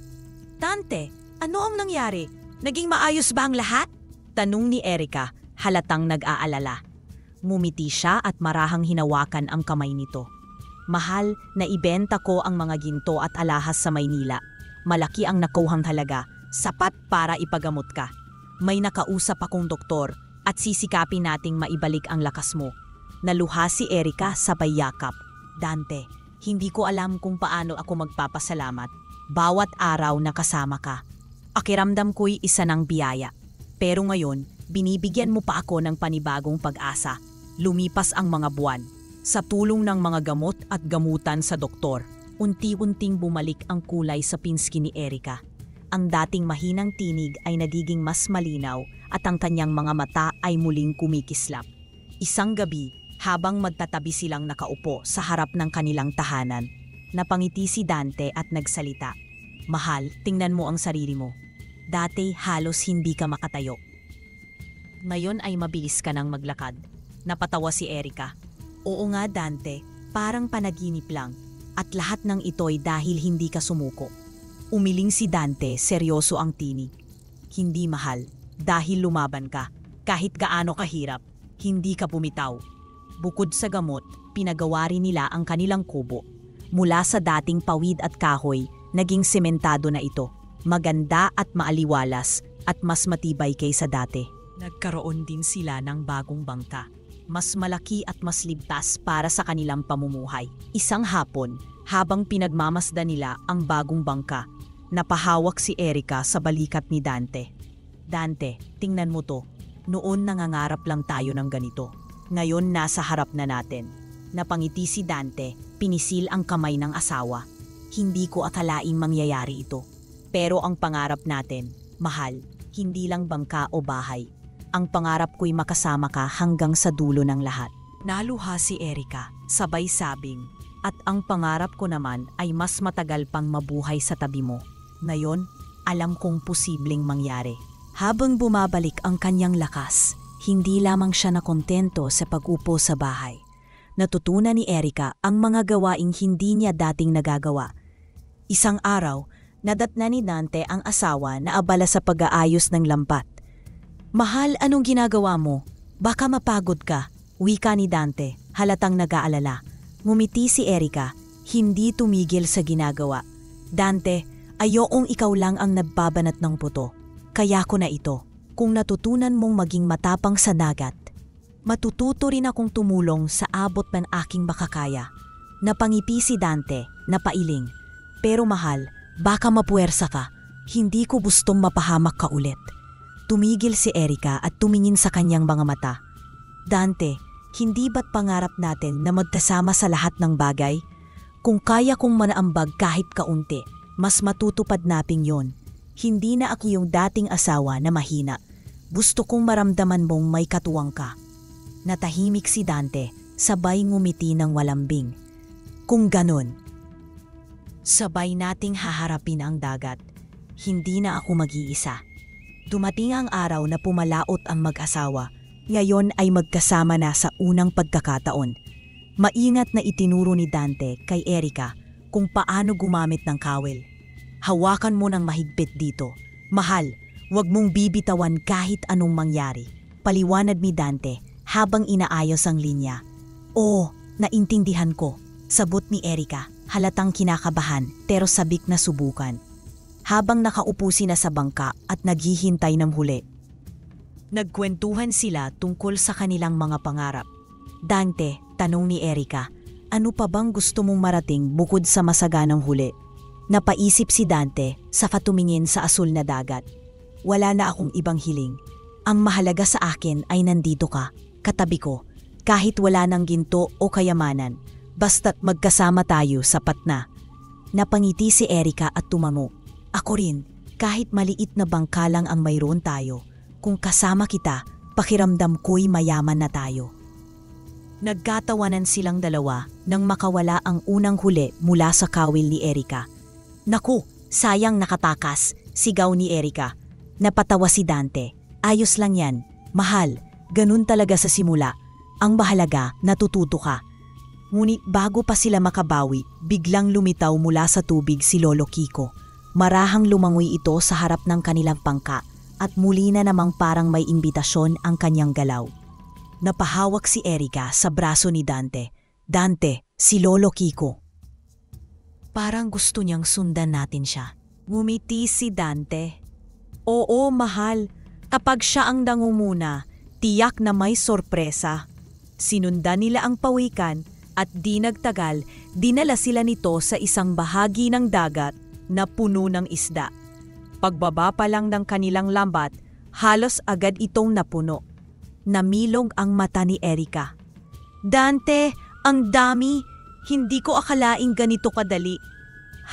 "Dante, ano ang nangyari? Naging maayos ba ang lahat?" Tanong ni Erica, halatang nag-aalala. Ngumiti siya at marahang hinawakan ang kamay nito. "Mahal, naibenta ko ang mga ginto at alahas sa Maynila. Malaki ang nakuhang halaga, sapat para ipagamot ka. May nakausap akong doktor at sisikapin nating maibalik ang lakas mo." Naluha si Erica sabay yakap. "Dante, hindi ko alam kung paano ako magpapasalamat. Bawat araw na kasama ka. Pakiramdam ko'y isa ng biyaya. Pero ngayon, binibigyan mo pa ako ng panibagong pag-asa." Lumipas ang mga buwan. Sa tulong ng mga gamot at gamutan sa doktor, unti-unting bumalik ang kulay sa pinski ni Erica. Ang dating mahinang tinig ay nagiging mas malinaw at ang kanyang mga mata ay muling kumikislap. Isang gabi, habang magtatabi silang nakaupo sa harap ng kanilang tahanan, napangiti si Dante at nagsalita. "Mahal, tingnan mo ang sarili mo. Dati halos hindi ka makatayo. Ngayon ay mabilis ka nang maglakad." Napatawa si Erica. "Oo nga Dante, parang panaginip lang. At lahat ng ito'y dahil hindi ka sumuko." Umiling si Dante, seryoso ang tinig. "Hindi mahal, dahil lumaban ka. Kahit gaano kahirap, hindi ka bumitaw." Bukod sa gamot, pinagawa rin nila ang kanilang kubo. Mula sa dating pawid at kahoy, naging sementado na ito. Maganda at maaliwalas at mas matibay kaysa dati. Nagkaroon din sila ng bagong bangka. Mas malaki at mas ligtas para sa kanilang pamumuhay. Isang hapon, habang pinagmamasdan nila ang bagong bangka, napahawak si Erica sa balikat ni Dante. "Dante, tingnan mo to. Noon nangangarap lang tayo ng ganito. Ngayon nasa harap na natin." Napangiti si Dante, pinisil ang kamay ng asawa. "Hindi ko akalaing mangyayari ito. Pero ang pangarap natin, mahal, hindi lang bangka o bahay. Ang pangarap ko'y makasama ka hanggang sa dulo ng lahat." Naluha si Erica, sabay sabing, "At ang pangarap ko naman ay mas matagal pang mabuhay sa tabi mo. Ngayon, alam kong posibleng mangyari." Habang bumabalik ang kanyang lakas, hindi lamang siya nakontento sa pag-upo sa bahay. Natutunan ni Erica ang mga gawaing hindi niya dating nagagawa. Isang araw, nadatnan ni Dante ang asawa na abala sa pag-aayos ng lampat. "Mahal, anong ginagawa mo? Baka mapagod ka," wika ni Dante, halatang nag-aalala. Ngumiti si Erica, hindi tumigil sa ginagawa. "Dante, ayokong ikaw lang ang nagbabanat ng buto. Kaya ko na ito. Kung natutunan mong maging matapang sa dagat, matututo rin akong tumulong sa abot ng aking makakaya." Napangipi si Dante, napailing. "Pero mahal, baka mapuwersa ka. Hindi ko gustong mapahamak ka ulit." Tumigil si Erica at tumingin sa kanyang mga mata. "Dante, hindi ba't pangarap natin na magkasama sa lahat ng bagay? Kung kaya kong manaambag kahit kaunti, mas matutupad natin yon. Hindi na ako yung dating asawa na mahina. Gusto kong maramdaman mong may katuwang ka." Natahimik si Dante, sabay ngumiti ng walambing. "Kung ganon, sabay nating haharapin ang dagat. Hindi na ako mag-iisa." Dumating ang araw na pumalaot ang mag-asawa. Ngayon ay magkasama na sa unang pagkakataon. Maingat na itinuro ni Dante kay Erica kung paano gumamit ng kawil. "Hawakan mo ng mahigpit dito. Mahal, huwag mong bibitawan kahit anong mangyari," paliwanag ni Dante habang inaayos ang linya. "Oo, naintindihan ko," sabot ni Erica, halatang kinakabahan pero sabik na subukan. Habang nakaupo sila sa bangka at naghihintay ng huli, nagkwentuhan sila tungkol sa kanilang mga pangarap. "Dante," tanong ni Erica, "ano pa bang gusto mong marating bukod sa masaganang huli?" Napaisip si Dante sa tumingin sa asul na dagat. "Wala na akong ibang hiling. Ang mahalaga sa akin ay nandito ka, katabi ko. Kahit wala ng ginto o kayamanan, basta't magkasama tayo sapat na." Napangiti si Erica at tumango. "Ako rin, Kahit maliit na bangka lang ang mayroon tayo, kung kasama kita, pakiramdam ko'y mayaman na tayo. Nagkatawanan silang dalawa nang makawala ang unang huli mula sa kawil ni Erika. Naku, sayang nakatakas, sigaw ni Erika. Napatawa si Dante. Ayos lang yan, mahal, ganun talaga sa simula. Ang mahalaga, natututo ka. Ngunit bago pa sila makabawi, biglang lumitaw mula sa tubig si Lolo Kiko. Marahang lumangoy ito sa harap ng kanilang pangka at muli na namang parang may imbitasyon ang kanyang galaw. Napahawak si Erika sa braso ni Dante. Dante, si Lolo Kiko. Parang gusto niyang sundan natin siya. Ngumiti si Dante. Oo, mahal. Kapag siya ang nangunguna, tiyak na may sorpresa. Sinundan nila ang pawikan at di nagtagal, dinala sila nito sa isang bahagi ng dagat na puno ng isda. Pagbaba pa lang ng kanilang lambat, halos agad itong napuno. Namilog ang mata ni Erika. Dante, ang dami! Hindi ko akalaing ganito kadali.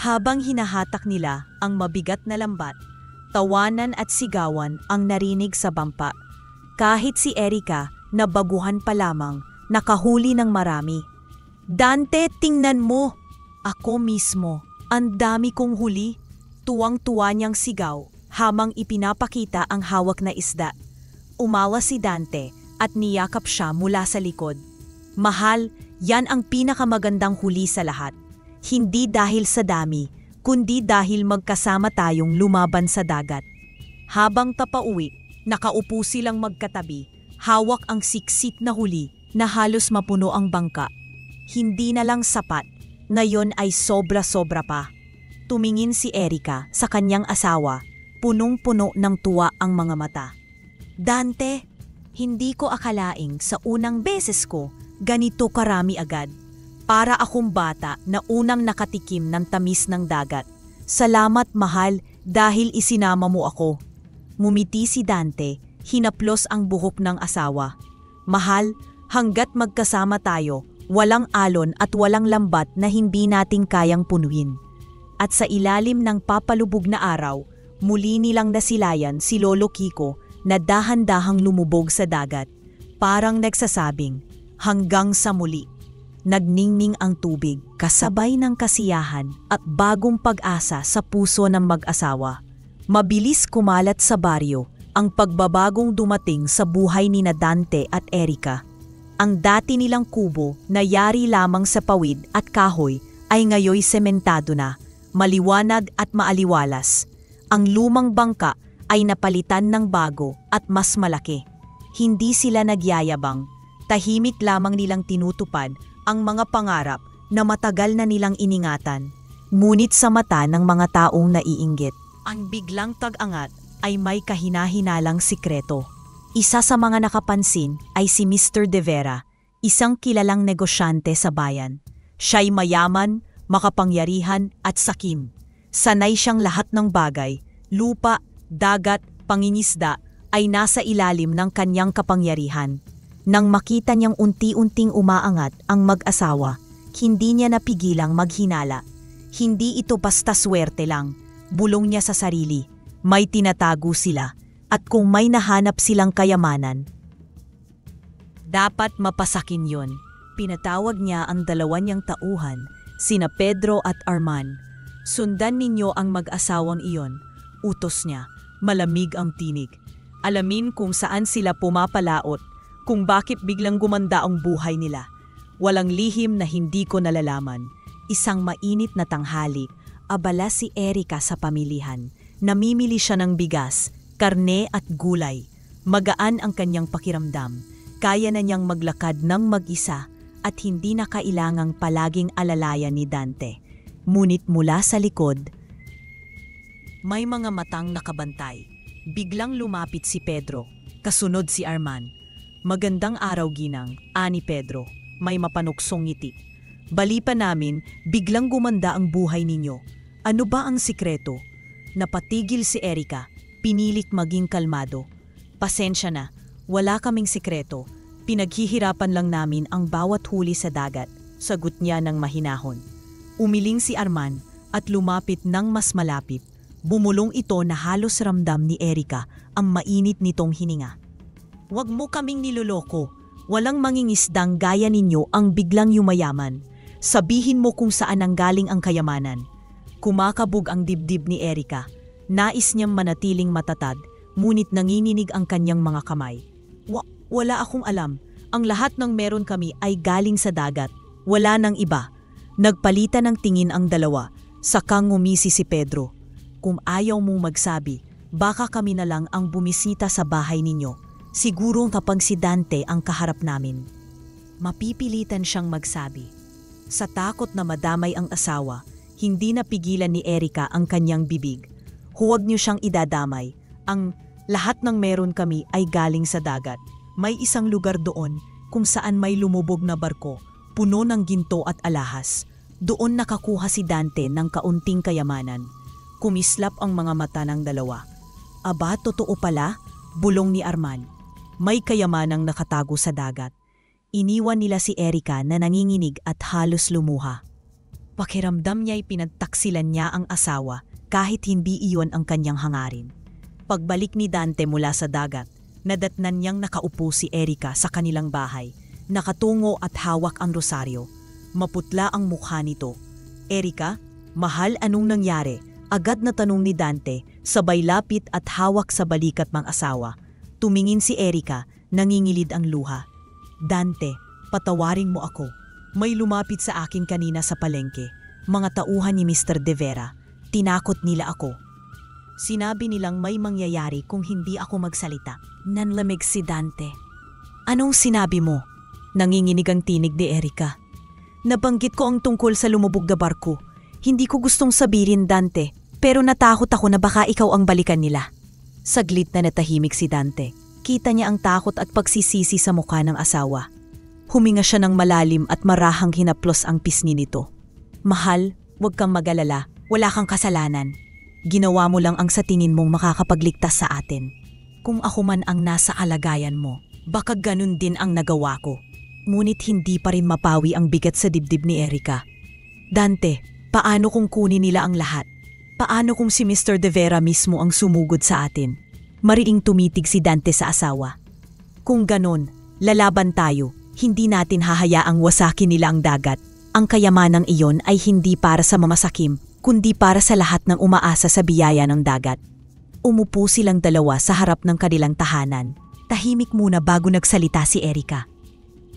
Habang hinahatak nila ang mabigat na lambat, tawanan at sigawan ang narinig sa bampa. Kahit si Erika, na baguhan pa lamang, nakahuli ng marami. Dante, tingnan mo! Ako mismo, ang dami kong huli. Tuwang-tuwa niyang sigaw, hamang ipinapakita ang hawak na isda. Umawa si Dante at niyakap siya mula sa likod. Mahal, yan ang pinakamagandang huli sa lahat. Hindi dahil sa dami, kundi dahil magkasama tayong lumaban sa dagat. Habang tapauwi, nakaupo silang magkatabi, hawak ang siksit na huli na halos mapuno ang bangka. Hindi na lang sapat, ngayon ay sobra-sobra pa. Tumingin si Erika sa kanyang asawa, punong-puno ng tuwa ang mga mata. Dante, hindi ko akalaing sa unang beses ko ganito karami agad. Para akong bata na unang nakatikim ng tamis ng dagat. Salamat mahal dahil isinama mo ako. Ngumiti si Dante, hinaplos ang buhok ng asawa. Mahal, hanggat magkasama tayo, walang alon at walang lambat na hindi nating kayang punuin. At sa ilalim ng papalubog na araw, muli nilang nasilayan si Lolo Kiko na dahan-dahang lumubog sa dagat. Parang nagsasabing, hanggang sa muli. Nagningning ang tubig, kasabay ng kasiyahan at bagong pag-asa sa puso ng mag-asawa. Mabilis kumalat sa baryo ang pagbabagong dumating sa buhay ni Dante at Erika. Ang dati nilang kubo na yari lamang sa pawid at kahoy ay ngayoy sementado na, maliwanag at maaliwalas. Ang lumang bangka ay napalitan ng bago at mas malaki. Hindi sila nagyayabang, tahimik lamang nilang tinutupad ang mga pangarap na matagal na nilang iningatan, ngunit sa mata ng mga taong naiinggit. Ang biglang tag-angat ay may kahina-hinalang sikreto. Isa sa mga nakapansin ay si Mr. De Vera, isang kilalang negosyante sa bayan. Siya'y mayaman, makapangyarihan at sakim. Sanay siyang lahat ng bagay, lupa, dagat, pangingisda ay nasa ilalim ng kanyang kapangyarihan. Nang makita niyang unti-unting umaangat ang mag-asawa, hindi niya napigilang maghinala. Hindi ito basta swerte lang, bulong niya sa sarili. May tinatago sila, at kung may nahanap silang kayamanan, dapat mapasakin yon. Pinatawag niya ang dalawa niyang tauhan, sina Pedro at Arman. Sundan ninyo ang mag-asawang iyon, utos niya. Malamig ang tinig. Alamin kung saan sila pumapalaot, kung bakit biglang gumanda ang buhay nila. Walang lihim na hindi ko nalalaman. Isang mainit na tanghali, abala si Erika sa pamilihan. Namimili siya ng bigas, karne at gulay. Magaan ang kanyang pakiramdam. Kaya na niyang maglakad ng mag-isa at hindi na kailangang palaging alalayan ni Dante. Ngunit mula sa likod, may mga matang nakabantay. Biglang lumapit si Pedro, kasunod si Arman. Magandang araw ginang, ani Pedro, may mapanuksong ngiti. Bali pa namin, biglang gumanda ang buhay ninyo. Ano ba ang sikreto? Napatigil si Erika, pinilit maging kalmado. Pasensya na, wala kaming sikreto. Pinaghihirapan lang namin ang bawat huli sa dagat, sagot niya ng mahinahon. Umiling si Arman at lumapit ng mas malapit. Bumulong ito na halos ramdam ni Erika ang mainit nitong hininga. "Huwag mo kaming niloloko. Walang mangingisdang gaya ninyo ang biglang yumayaman. Sabihin mo kung saan nanggaling ang kayamanan." Kumakabog ang dibdib ni Erika. Nais niyang manatiling matatag, ngunit nanginginig ang kanyang mga kamay. Wala akong alam. Ang lahat ng meron kami ay galing sa dagat. Wala nang iba." Nagpalitan ng tingin ang dalawa, saka ngumisi si Pedro. "Kung ayaw mong magsabi, baka kami na lang ang bumisita sa bahay ninyo. Siguro kapag si Dante ang kaharap namin." Mapipilitan siyang magsabi. Sa takot na madamay ang asawa, hindi napigilan ni Erika ang kanyang bibig. "Huwag niyo siyang idadamay. Ang lahat ng meron kami ay galing sa dagat. May isang lugar doon kung saan may lumubog na barko, puno ng ginto at alahas. Doon nakakuha si Dante ng kaunting kayamanan." Kumislap ang mga mata ng dalawa. "Aba, totoo pala?" bulong ni Arman. "May kayamanang nakatago sa dagat." Iniwan nila si Erika na nanginginig at halos lumuha. Pakiramdam niya'y pinagtaksilan niya ang asawa kahit hindi iyon ang kanyang hangarin. Pagbalik ni Dante mula sa dagat, nadatnan niyang nakaupo si Erika sa kanilang bahay, nakatungo at hawak ang rosaryo. Maputla ang mukha nito. "Erika, mahal, anong nangyari?" Agad na tanong ni Dante, sabay lapit at hawak sa balikat ng asawa. Tumingin si Erika, nangingilid ang luha. "Dante, patawarin mo ako. May lumapit sa akin kanina sa palengke. Mga tauhan ni Mr. De Vera. Tinakot nila ako. Sinabi nilang may mangyayari kung hindi ako magsalita." Nanlamig si Dante. "Anong sinabi mo?" Nanginginig ang tinig ni Erika. "Nabanggit ko ang tungkol sa lumubog na barko. Hindi ko gustong sabihin, Dante, pero natakot ako na baka ikaw ang balikan nila." Saglit na natahimik si Dante. Kita niya ang takot at pagsisisi sa mukha ng asawa. Huminga siya ng malalim at marahang hinaplos ang pisngi nito. "Mahal, huwag kang mag-alala. Wala kang kasalanan. Ginawa mo lang ang sa tingin mong makakapagligtas sa atin. Kung ako man ang nasa kalagayan mo, baka ganun din ang nagawa ko." Ngunit hindi pa rin mapawi ang bigat sa dibdib ni Erika. "Dante, paano kung kunin nila ang lahat? Paano kung si Mr. De Vera mismo ang sumugod sa atin?" Mariing tumitig si Dante sa asawa. "Kung ganun, lalaban tayo. Hindi natin hahayaang wasakin nila ang dagat. Ang kayamanang iyon ay hindi para sa mamasakim, kundi para sa lahat ng umaasa sa biyaya ng dagat." Umupo silang dalawa sa harap ng kanilang tahanan. Tahimik muna bago nagsalita si Erika.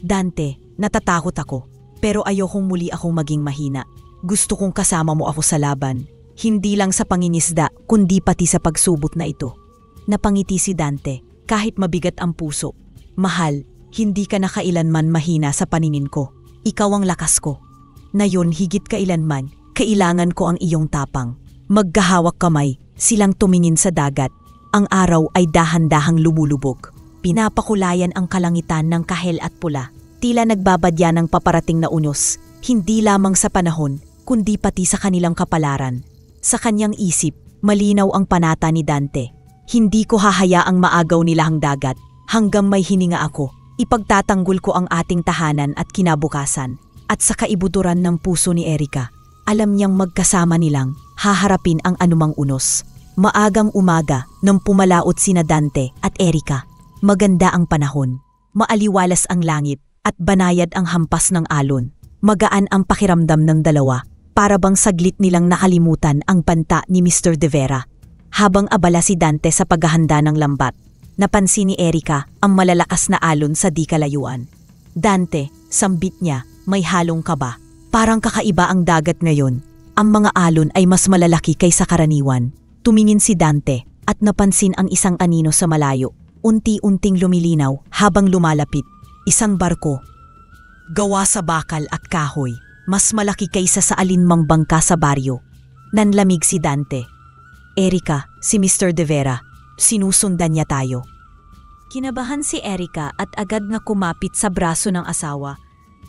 "Dante, natatakot ako, pero ayokong muli akong maging mahina. Gusto kong kasama mo ako sa laban. Hindi lang sa pangingisda, kundi pati sa pagsubot na ito." Napangiti si Dante, kahit mabigat ang puso. "Mahal, hindi ka na kailanman mahina sa paningin ko. Ikaw ang lakas ko. Ngayon higit kailanman, kailangan ko ang iyong tapang." Magkahawak kamay, silang tumingin sa dagat. Ang araw ay dahan-dahang lumulubog. Pinapakulayan ang kalangitan ng kahel at pula. Tila nagbabadya ng paparating na unos, hindi lamang sa panahon, kundi pati sa kanilang kapalaran. Sa kanyang isip, malinaw ang panata ni Dante. "Hindi ko hahayaang maagaw nila ang dagat. Hanggang may hininga ako, ipagtatanggol ko ang ating tahanan at kinabukasan." At sa kaibuturan ng puso ni Erika, alam niyang magkasama nilang haharapin ang anumang unos. Maagang umaga nang pumalaot sina Dante at Erika. Maganda ang panahon, maaliwalas ang langit at banayad ang hampas ng alon. Magaan ang pakiramdam ng dalawa, para bang saglit nilang nakalimutan ang banta ni Mr. De Vera. Habang abala si Dante sa paghahanda ng lambat, napansin ni Erika ang malalakas na alon sa di kalayuan. "Dante," sambit niya, may halong kaba. "Parang kakaiba ang dagat ngayon. Ang mga alon ay mas malalaki kaysa karaniwan." Tumingin si Dante at napansin ang isang anino sa malayo. Unti-unting lumilinaw habang lumalapit. Isang barko. Gawa sa bakal at kahoy. Mas malaki kaysa sa alinmang bangka sa baryo. Nanlamig si Dante. "Erika, si Mr. De Vera. Sinusundan niya tayo." Kinabahan si Erika at agad na kumapit sa braso ng asawa.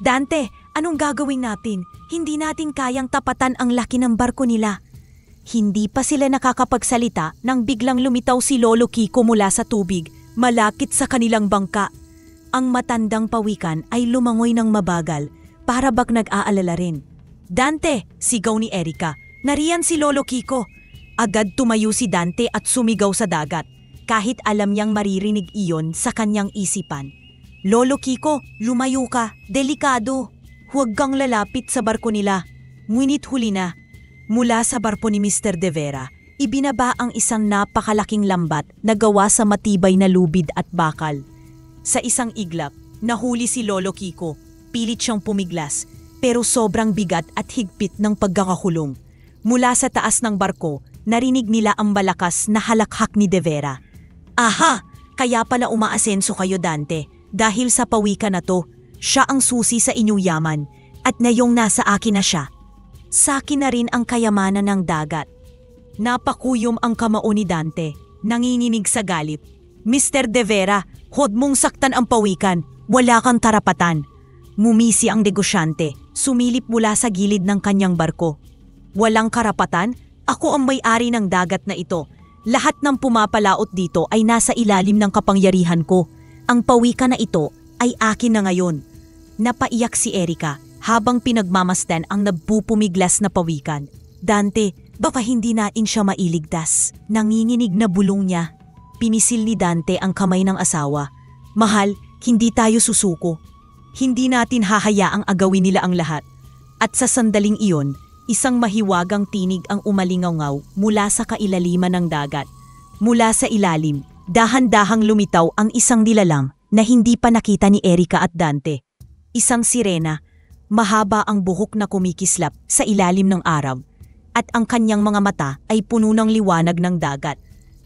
"Dante, anong gagawin natin? Hindi natin kayang tapatan ang laki ng barko nila." Hindi pa sila nakakapagsalita nang biglang lumitaw si Lolo Kiko mula sa tubig, malapit sa kanilang bangka. Ang matandang pawikan ay lumangoy ng mabagal, para bang nag-aalala rin. "Dante!" sigaw ni Erika. "Nariyan si Lolo Kiko!" Agad tumayo si Dante at sumigaw sa dagat, kahit alam niyang maririnig iyon sa kanyang isipan. Lolo Kiko, lumayo ka, delikado. Huwag kang lalapit sa barko nila. Ngunit huli na. Mula sa barko ni Mr. De Vera, ibinaba ang isang napakalaking lambat na gawa sa matibay na lubid at bakal. Sa isang iglap, nahuli si Lolo Kiko. Pilit siyang pumiglas, pero sobrang bigat at higpit ng pagkakakulong. Mula sa taas ng barko, narinig nila ang malakas na halakhak ni De Vera. Aha! Kaya pala umaasenso kayo, Dante. Dahil sa pawikan na to, siya ang susi sa inyong yaman at ngayong nasa akin na siya. Sa akin na rin ang kayamanan ng dagat. Napakuyom ang kamao ni Dante, nanginginig sa galit. Mr. De Vera, huwag mong saktan ang pawikan. Wala kang karapatan. Mumisi ang negosyante, sumilip mula sa gilid ng kanyang barko. Walang karapatan? Ako ang may-ari ng dagat na ito. Lahat ng pumapalaot dito ay nasa ilalim ng kapangyarihan ko. Ang pawikan na ito ay akin na ngayon. Napaiyak si Erika habang pinagmamasdan ang nagpupumiglas na pawikan. Dante, baka hindi natin siya mailigtas. Nanginginig na bulong niya. Pinisil ni Dante ang kamay ng asawa. Mahal, hindi tayo susuko. Hindi natin hahayaang agawin nila ang lahat. At sa sandaling iyon, isang mahiwagang tinig ang umalingaw mula sa kailaliman ng dagat. Mula sa ilalim, dahan-dahang lumitaw ang isang nilalang na hindi pa nakita ni Erika at Dante. Isang sirena, mahaba ang buhok na kumikislap sa ilalim ng araw, at ang kanyang mga mata ay puno ng liwanag ng dagat.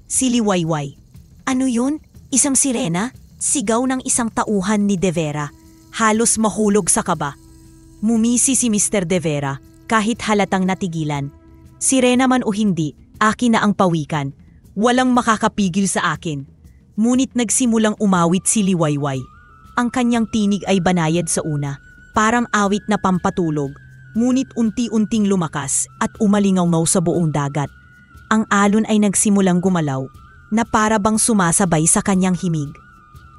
Si Liwayway. Ano yun? Isang sirena? Sigaw ng isang tauhan ni De Vera. Halos mahulog sa kaba. Mumisi si Mr. De Vera kahit halatang natigilan. Sirena man o hindi, akin na ang pawikan. Walang makakapigil sa akin. Ngunit nagsimulang umawit si Liwayway. Ang kanyang tinig ay banayad sa una, parang awit na pampatulog, ngunit unti-unting lumakas at umalingaw sa buong dagat. Ang alon ay nagsimulang gumalaw, na para bang sumasabay sa kanyang himig.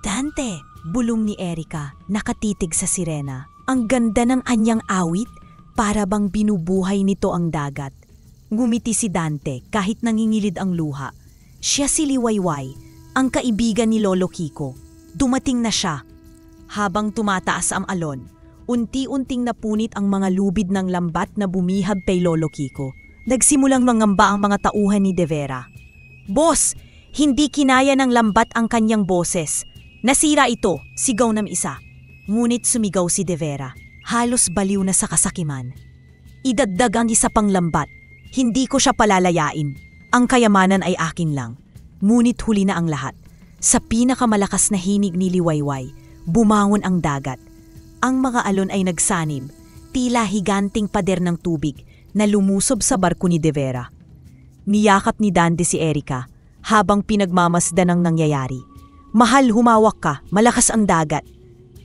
Dante, bulong ni Erika, nakatitig sa sirena. Ang ganda ng anyang awit, para bang binubuhay nito ang dagat. Ngumiti si Dante kahit nangingilid ang luha. Siya si Liwayway, ang kaibigan ni Lolo Kiko. Dumating na siya. Habang tumataas ang alon, unti-unting napunit ang mga lubid ng lambat na bumihag kay Lolo Kiko. Nagsimulang mangamba ang mga tauhan ni De Vera. Boss, hindi kinaya ng lambat ang kanyang boses. Nasira ito, sigaw ng isa. Ngunit sumigaw si De Vera. Halos baliw na sa kasakiman. Idagdag ang isa pang lambat. Hindi ko siya palalayain. Ang kayamanan ay akin lang. Ngunit huli na ang lahat. Sa pinakamalakas na hinig ni Liwayway, bumangon ang dagat. Ang mga alon ay nagsanib, tila higanting pader ng tubig na lumusob sa barko ni De Vera. Niyakap ni Dante si Erika habang pinagmamasdan ang nangyayari. Mahal, humawak ka, malakas ang dagat.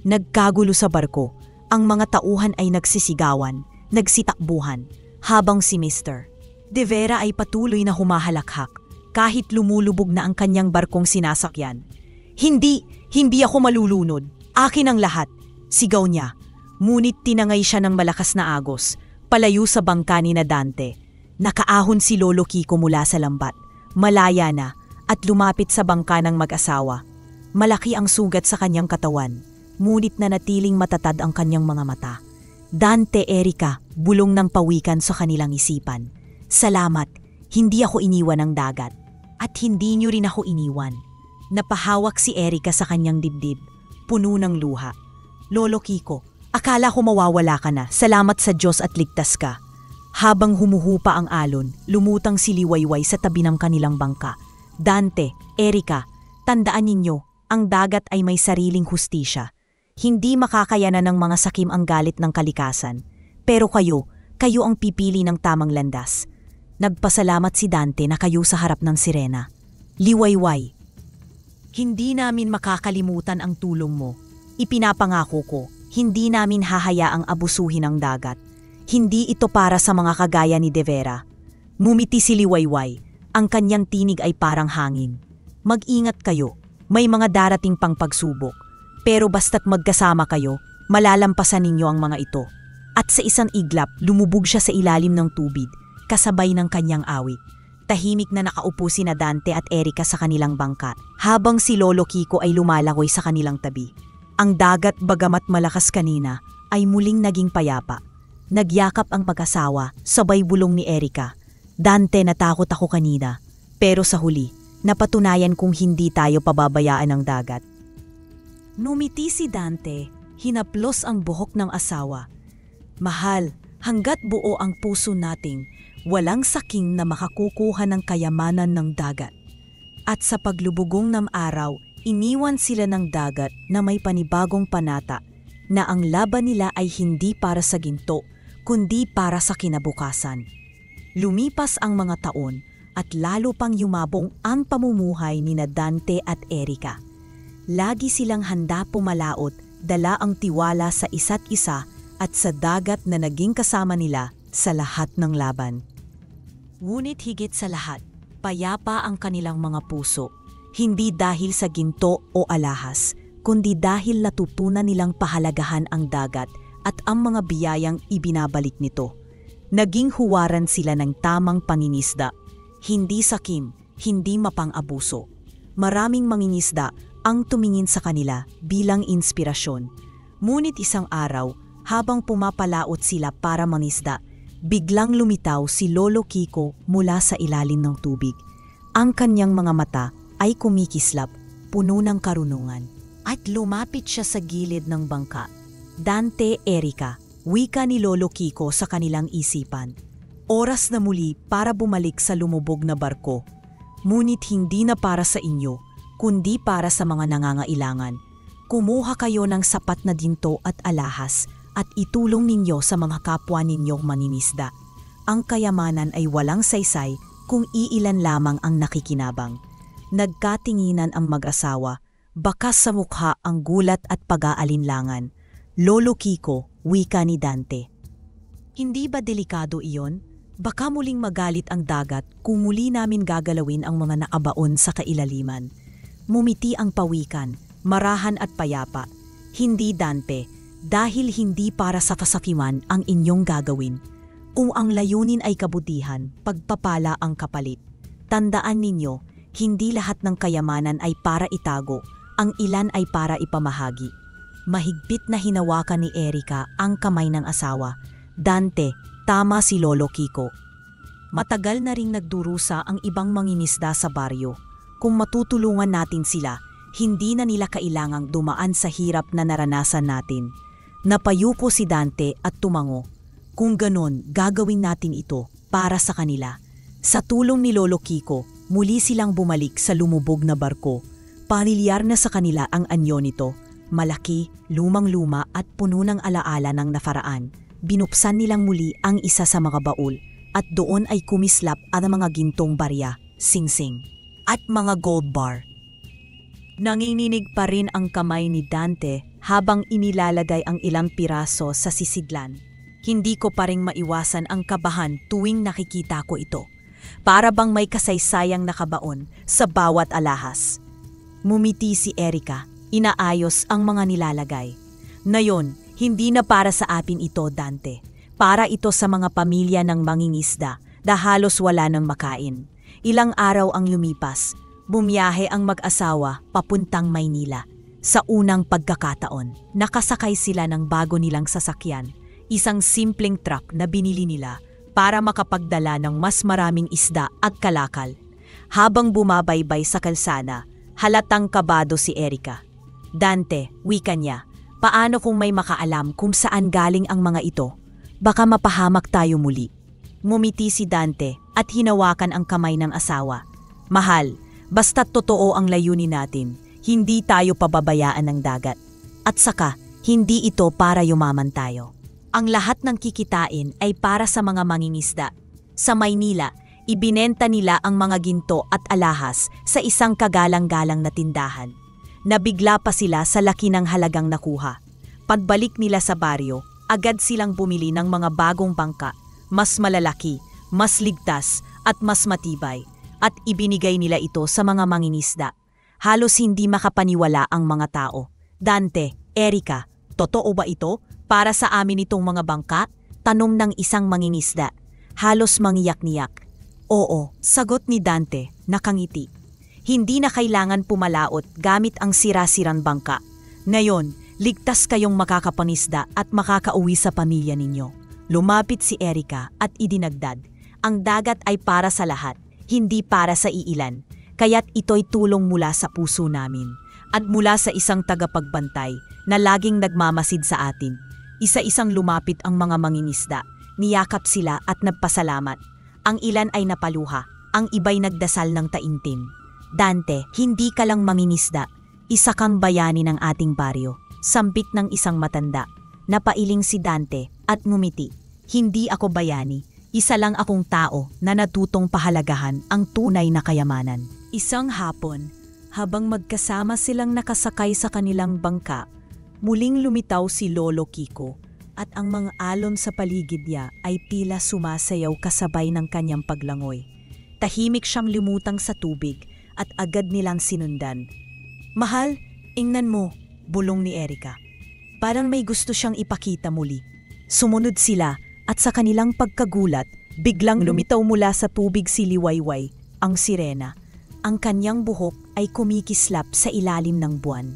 Nagkagulo sa barko. Ang mga tauhan ay nagsisigawan, nagsitakbuhan, habang si Mr. De Vera ay patuloy na humahalakhak kahit lumulubog na ang kanyang barkong sinasakyan. Hindi ako malulunod. Akin ang lahat, sigaw niya. Ngunit tinangay siya ng malakas na agos, palayo sa bangka ni na Dante. Nakaahon si Lolo Kiko mula sa lambat, malaya na, at lumapit sa bangka ng mag-asawa. Malaki ang sugat sa kanyang katawan. Ngunit nanatiling matatad ang kanyang mga mata. Dante, Erika, bulong ng pawikan sa kanilang isipan. Salamat, hindi ako iniwan ng dagat. At hindi niyo rin ako iniwan. Napahawak si Erika sa kanyang dibdib, puno ng luha. Lolo Kiko, akala ko mawawala ka na. Salamat sa Diyos at ligtas ka. Habang humuhupa ang alon, lumutang si Liwayway sa tabi ng kanilang bangka. Dante, Erika, tandaan ninyo, ang dagat ay may sariling hustisya. Hindi makakayanan ng mga sakim ang galit ng kalikasan. Pero kayo ang pipili ng tamang landas. Nagpasalamat si Dante na kayo sa harap ng sirena. Liwayway, hindi namin makakalimutan ang tulong mo. Ipinapangako ko, hindi namin hahayaang abusuhin ang dagat. Hindi ito para sa mga kagaya ni De Vera. Ngumiti si Liwayway, ang kanyang tinig ay parang hangin. Mag-ingat kayo, may mga darating pang pagsubok. Pero basta't magkasama kayo, malalampasan ninyo ang mga ito. At sa isang iglap, lumubog siya sa ilalim ng tubig, kasabay ng kanyang awit. Tahimik na nakaupo sina Dante at Erika sa kanilang bangka, habang si Lolo Kiko ay lumalangoy sa kanilang tabi. Ang dagat, bagamat malakas kanina, ay muling naging payapa. Nagyakap ang mag-asawa, sabay bulong ni Erika. Dante, natakot ako kanina, pero sa huli, napatunayan kong hindi tayo pababayaan ng dagat. Numiti si Dante, hinaplos ang buhok ng asawa. Mahal, hanggat buo ang puso nating, walang saking na makakukuha ng kayamanan ng dagat. At sa paglubugong ng araw, iniwan sila ng dagat na may panibagong panata na ang laban nila ay hindi para sa ginto, kundi para sa kinabukasan. Lumipas ang mga taon at lalo pang yumabong ang pamumuhay ni Dante at Erika. Lagi silang handa pumalaot, dala ang tiwala sa isa't isa at sa dagat na naging kasama nila sa lahat ng laban. Ngunit higit sa lahat, payapa ang kanilang mga puso, hindi dahil sa ginto o alahas, kundi dahil natutunan nilang pahalagahan ang dagat at ang mga biyayang ibinabalik nito. Naging huwaran sila ng tamang pangingisda, hindi sakim, hindi mapang-abuso. Maraming mangingisda ang tumingin sa kanila bilang inspirasyon. Ngunit isang araw, habang pumapalaot sila para mangisda, biglang lumitaw si Lolo Kiko mula sa ilalim ng tubig. Ang kanyang mga mata ay kumikislap, puno ng karunungan. At lumapit siya sa gilid ng bangka. Dante, Erika, wika ni Lolo Kiko sa kanilang isipan. Oras na muli para bumalik sa lumubog na barko. Ngunit hindi na para sa inyo, kundi para sa mga nangangailangan. Kumuha kayo ng sapat na ginto at alahas at itulong ninyo sa mga kapwa ninyong mangingisda. Ang kayamanan ay walang saysay kung iilan lamang ang nakikinabang. Nagkatinginan ang mag-asawa, bakas sa mukha ang gulat at pag-aalinlangan. Lolo Kiko, wika ni Dante. Hindi ba delikado iyon? Baka muling magalit ang dagat kung muli namin gagalawin ang mga nakabaon sa kailaliman. Mumiti ang pawikan, marahan at payapa. Hindi, Dante, dahil hindi para sa kasakiman ang inyong gagawin. Kung ang layunin ay kabutihan, pagpapala ang kapalit. Tandaan ninyo, hindi lahat ng kayamanan ay para itago, ang ilan ay para ipamahagi. Mahigpit na hinawakan ni Erika ang kamay ng asawa. Dante, tama si Lolo Kiko. Matagal na ring nagdurusa ang ibang mangingisda sa baryo. Kung matutulungan natin sila, hindi na nila kailangang dumaan sa hirap na naranasan natin. Napayuko si Dante at tumango. Kung ganon, gagawin natin ito para sa kanila. Sa tulong ni Lolo Kiko, muli silang bumalik sa lumubog na barko. Pamilyar na sa kanila ang anyo nito. Malaki, lumang-luma at puno ng alaala ng nafaraan. Binuksan nilang muli ang isa sa mga baul at doon ay kumislap ang mga gintong barya, singsing, at mga gold bar. Nanginginig pa rin ang kamay ni Dante habang inilalagay ang ilang piraso sa sisidlan. Hindi ko pa rin maiwasan ang kabahan tuwing nakikita ko ito. Para bang may kasaysayang nakabaon sa bawat alahas. Mumiti si Erika, inaayos ang mga nilalagay. Ngayon, hindi na para sa atin ito, Dante. Para ito sa mga pamilya ng mangingisda na halos wala nang makain. Ilang araw ang lumipas. Bumiyahe ang mag-asawa papuntang Maynila. Sa unang pagkakataon, nakasakay sila ng bago nilang sasakyan, isang simpleng truck na binili nila para makapagdala ng mas maraming isda at kalakal. Habang bumabaybay sa kalsada, halatang kabado si Erika. Dante, wika niya, paano kung may makaalam kung saan galing ang mga ito? Baka mapahamak tayo muli. Ngumiti si Dante at hinawakan ang kamay ng asawa. Mahal, basta't totoo ang layunin natin, hindi tayo pababayaan ng dagat. At saka, hindi ito para yumaman tayo. Ang lahat ng kikitain ay para sa mga mangingisda. Sa Maynila, ibinenta nila ang mga ginto at alahas sa isang kagalang-galang na tindahan. Nabigla pa sila sa laki ng halagang nakuha. Pagbalik nila sa baryo, agad silang bumili ng mga bagong bangka, mas malalaki, mas ligtas at mas matibay, at ibinigay nila ito sa mga mangingisda. Halos hindi makapaniwala ang mga tao. Dante, Erika, totoo ba ito? Para sa amin itong mga bangka? Tanong ng isang mangingisda. Halos mangiyak-niyak. Oo, sagot ni Dante, nakangiti. Hindi na kailangan pumalaot gamit ang sira-sirang bangka. Ngayon, ligtas kayong makakapangisda at makakauwi sa pamilya ninyo. Lumapit si Erika at idinagdag, ang dagat ay para sa lahat, hindi para sa iilan. Kaya't ito'y tulong mula sa puso namin at mula sa isang tagapagbantay na laging nagmamasid sa atin. Isa-isang lumapit ang mga mangingisda, niyakap sila at nagpasalamat. Ang ilan ay napaluha, ang iba'y nagdasal ng taimtim. Dante, hindi ka lang mangingisda, isa kang bayani ng ating baryo. Sambit ng isang matanda. Napailing si Dante at ngumiti. Hindi ako bayani, isa lang akong tao na natutong pahalagahan ang tunay na kayamanan. Isang hapon, habang magkasama silang nakasakay sa kanilang bangka, muling lumitaw si Lolo Kiko at ang mga alon sa paligid niya ay tila sumasayaw kasabay ng kanyang paglangoy. Tahimik siyang lumutang sa tubig at agad nilang sinundan. Mahal, ingnan mo, bulong ni Erika. Parang may gusto siyang ipakita muli. Sumunod sila at sa kanilang pagkagulat, biglang lumitaw mula sa tubig si Liwayway, ang sirena. Ang kanyang buhok ay kumikislap sa ilalim ng buwan.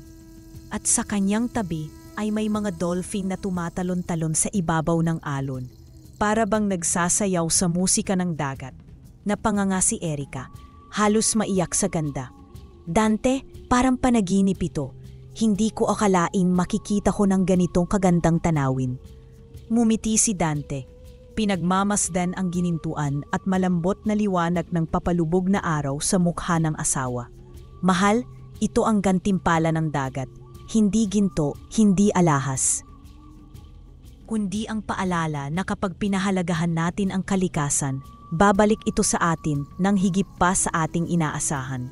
At sa kanyang tabi ay may mga dolphin na tumatalon-talon sa ibabaw ng alon, para bang nagsasayaw sa musika ng dagat. Napanganga si Erika, halos maiyak sa ganda. Dante, parang panaginip ito. Hindi ko akalain makikita ko ng ganitong kagandang tanawin. Ngumiti si Dante. Pinagmamasdan ang ginintuan at malambot na liwanag ng papalubog na araw sa mukha ng asawa. Mahal, ito ang gantimpala ng dagat. Hindi ginto, hindi alahas. Kundi ang paalala na kapag pinahalagahan natin ang kalikasan, babalik ito sa atin nang higit pa sa ating inaasahan.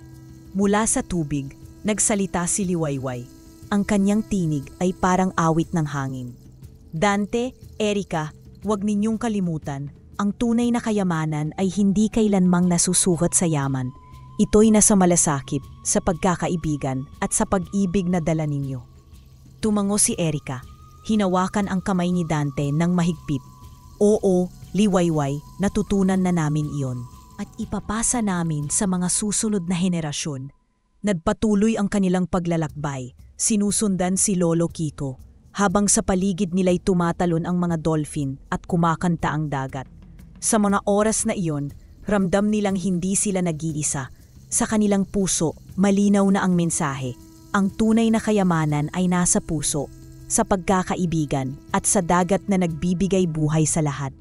Mula sa tubig, nagsalita si Liwayway. Ang kanyang tinig ay parang awit ng hangin. Dante, Erika, huwag ninyong kalimutan, ang tunay na kayamanan ay hindi kailanmang nasusukat sa yaman. Ito'y nasa malasakit, sa pagkakaibigan at sa pag-ibig na dala ninyo. Tumango si Erika. Hinawakan ang kamay ni Dante ng mahigpit. Oo, Liwayway, natutunan na namin iyon. At ipapasa namin sa mga susunod na henerasyon. Nagpatuloy ang kanilang paglalakbay. Sinusundan si Lolo Kiko, habang sa paligid nila'y tumatalon ang mga dolphin at kumakanta ang dagat. Sa mga oras na iyon, ramdam nilang hindi sila nag-iisa. Sa kanilang puso, malinaw na ang mensahe. Ang tunay na kayamanan ay nasa puso, sa pagkakaibigan at sa dagat na nagbibigay buhay sa lahat.